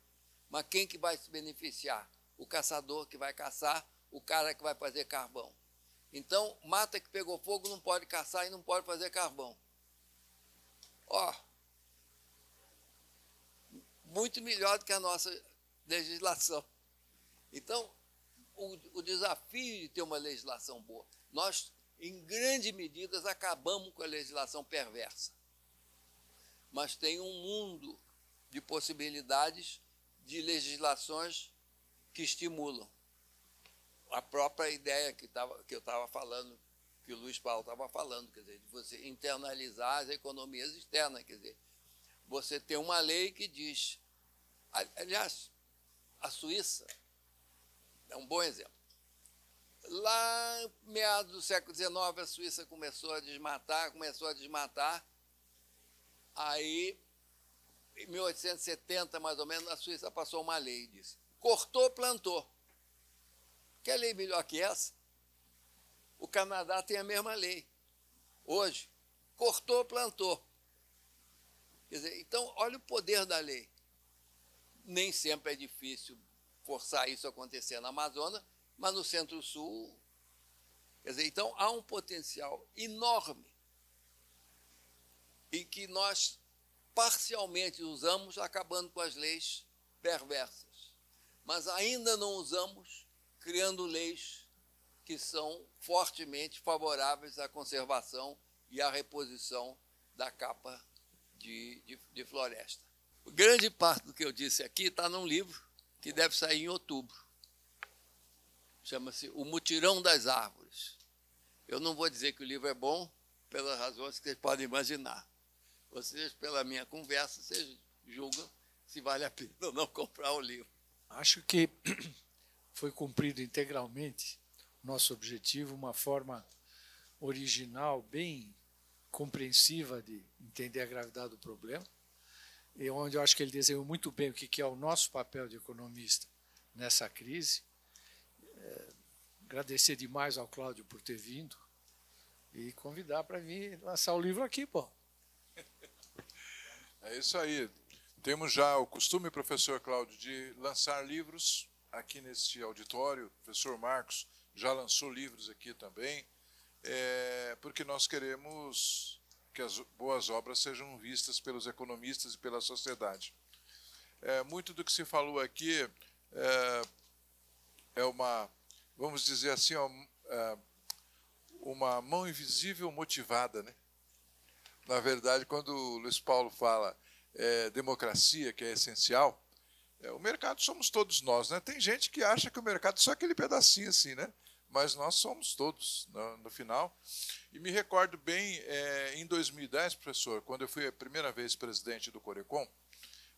[SPEAKER 4] mas quem que vai se beneficiar? O caçador que vai caçar, o cara que vai fazer carvão. Então, mata que pegou fogo não pode caçar e não pode fazer carvão. Ó, muito melhor do que a nossa legislação. Então, o desafio de ter uma legislação boa, nós, em grande medida, acabamos com a legislação perversa. Mas tem um mundo de possibilidades de legislações que estimulam. A própria ideia que eu estava falando, que o Luiz Paulo estava falando, quer dizer, de você internalizar as economias externas, quer dizer, você tem uma lei que diz, aliás, a Suíça é um bom exemplo. Lá, em meados do século XIX, a Suíça começou a desmatar, aí, em 1870, mais ou menos, a Suíça passou uma lei e disse, cortou, plantou. Quer lei melhor que essa? O Canadá tem a mesma lei. Hoje, cortou, plantou. Quer dizer, então, olha o poder da lei. Nem sempre é difícil forçar isso a acontecer na Amazônia, mas no Centro-Sul, quer dizer, então há um potencial enorme e que nós parcialmente usamos, acabando com as leis perversas, mas ainda não usamos criando leis que são fortemente favoráveis à conservação e à reposição da capa de floresta. Grande parte do que eu disse aqui está num livro que deve sair em outubro. Chama-se O Mutirão das Árvores. Eu não vou dizer que o livro é bom, pelas razões que vocês podem imaginar. Vocês, pela minha conversa, vocês julgam se vale a pena ou não comprar o livro.
[SPEAKER 3] Acho que foi cumprido integralmente o nosso objetivo, uma forma original, bem compreensiva de entender a gravidade do problema, e onde eu acho que ele desenhou muito bem o que é o nosso papel de economista nessa crise. Agradecer demais ao Cláudio por ter vindo e convidar para vir lançar o livro aqui, pô.
[SPEAKER 2] É isso aí. Temos já o costume, professor Cláudio, de lançar livros aqui neste auditório. O professor Marcos já lançou livros aqui também, porque nós queremos que as boas obras sejam vistas pelos economistas e pela sociedade. Muito do que se falou aqui é uma, vamos dizer assim, uma mão invisível motivada, né? Na verdade, quando o Luiz Paulo fala democracia, que é essencial, o mercado somos todos nós, né? Tem gente que acha que o mercado é só aquele pedacinho assim, né? Mas nós somos todos no final. E me recordo bem, em 2010, professor, quando eu fui a primeira vez presidente do Corecon,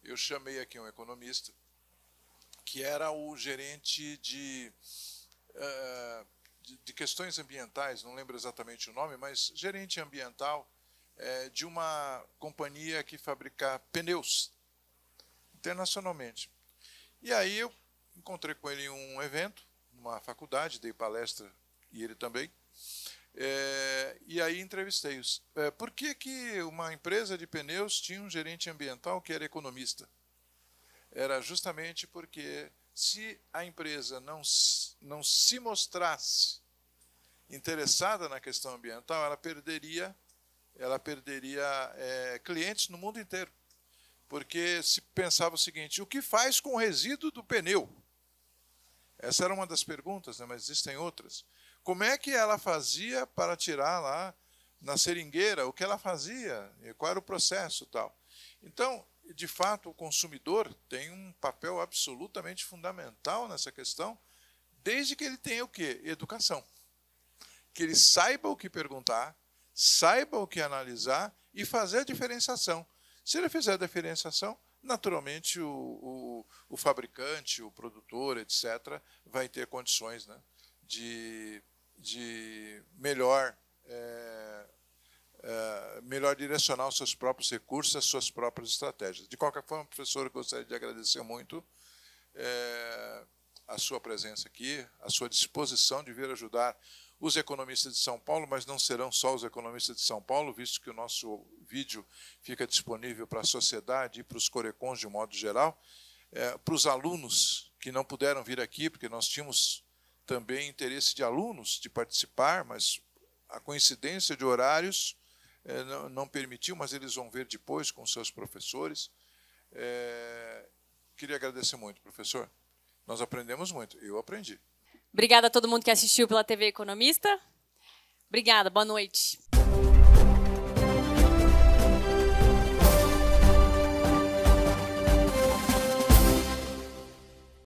[SPEAKER 2] eu chamei aqui um economista, que era o gerente de questões ambientais, não lembro exatamente o nome, mas gerente ambiental de uma companhia que fabrica pneus internacionalmente. E aí eu encontrei com ele em um evento, numa faculdade, dei palestra, e ele também, e aí entrevistei-os. Por que uma empresa de pneus tinha um gerente ambiental que era economista? Era justamente porque se a empresa não se mostrasse interessada na questão ambiental, ela perderia ela perderia clientes no mundo inteiro. Porque se pensava o seguinte, o que faz com o resíduo do pneu? Essa era uma das perguntas, né, mas existem outras. Como é que ela fazia para tirar lá na seringueira? O que ela fazia? Qual era o processo? Tal? Então, de fato, o consumidor tem um papel absolutamente fundamental nessa questão, desde que ele tenha o quê? Educação. Que ele saiba o que perguntar, saiba o que analisar e fazer a diferenciação. Se ele fizer a diferenciação, naturalmente o fabricante, o produtor, etc., vai ter condições, né, de melhor direcionar os seus próprios recursos, as suas próprias estratégias. De qualquer forma, professor, eu gostaria de agradecer muito a sua presença aqui, a sua disposição de vir ajudar os economistas de São Paulo, mas não serão só os economistas de São Paulo, visto que o nosso vídeo fica disponível para a sociedade e para os corecons de um modo geral, para os alunos que não puderam vir aqui, porque nós tínhamos também interesse de alunos de participar, mas a coincidência de horários não permitiu, mas eles vão ver depois com seus professores. Queria agradecer muito, professor. Nós aprendemos muito, eu aprendi.
[SPEAKER 8] Obrigada a todo mundo que assistiu pela TV Economista. Obrigada, boa noite.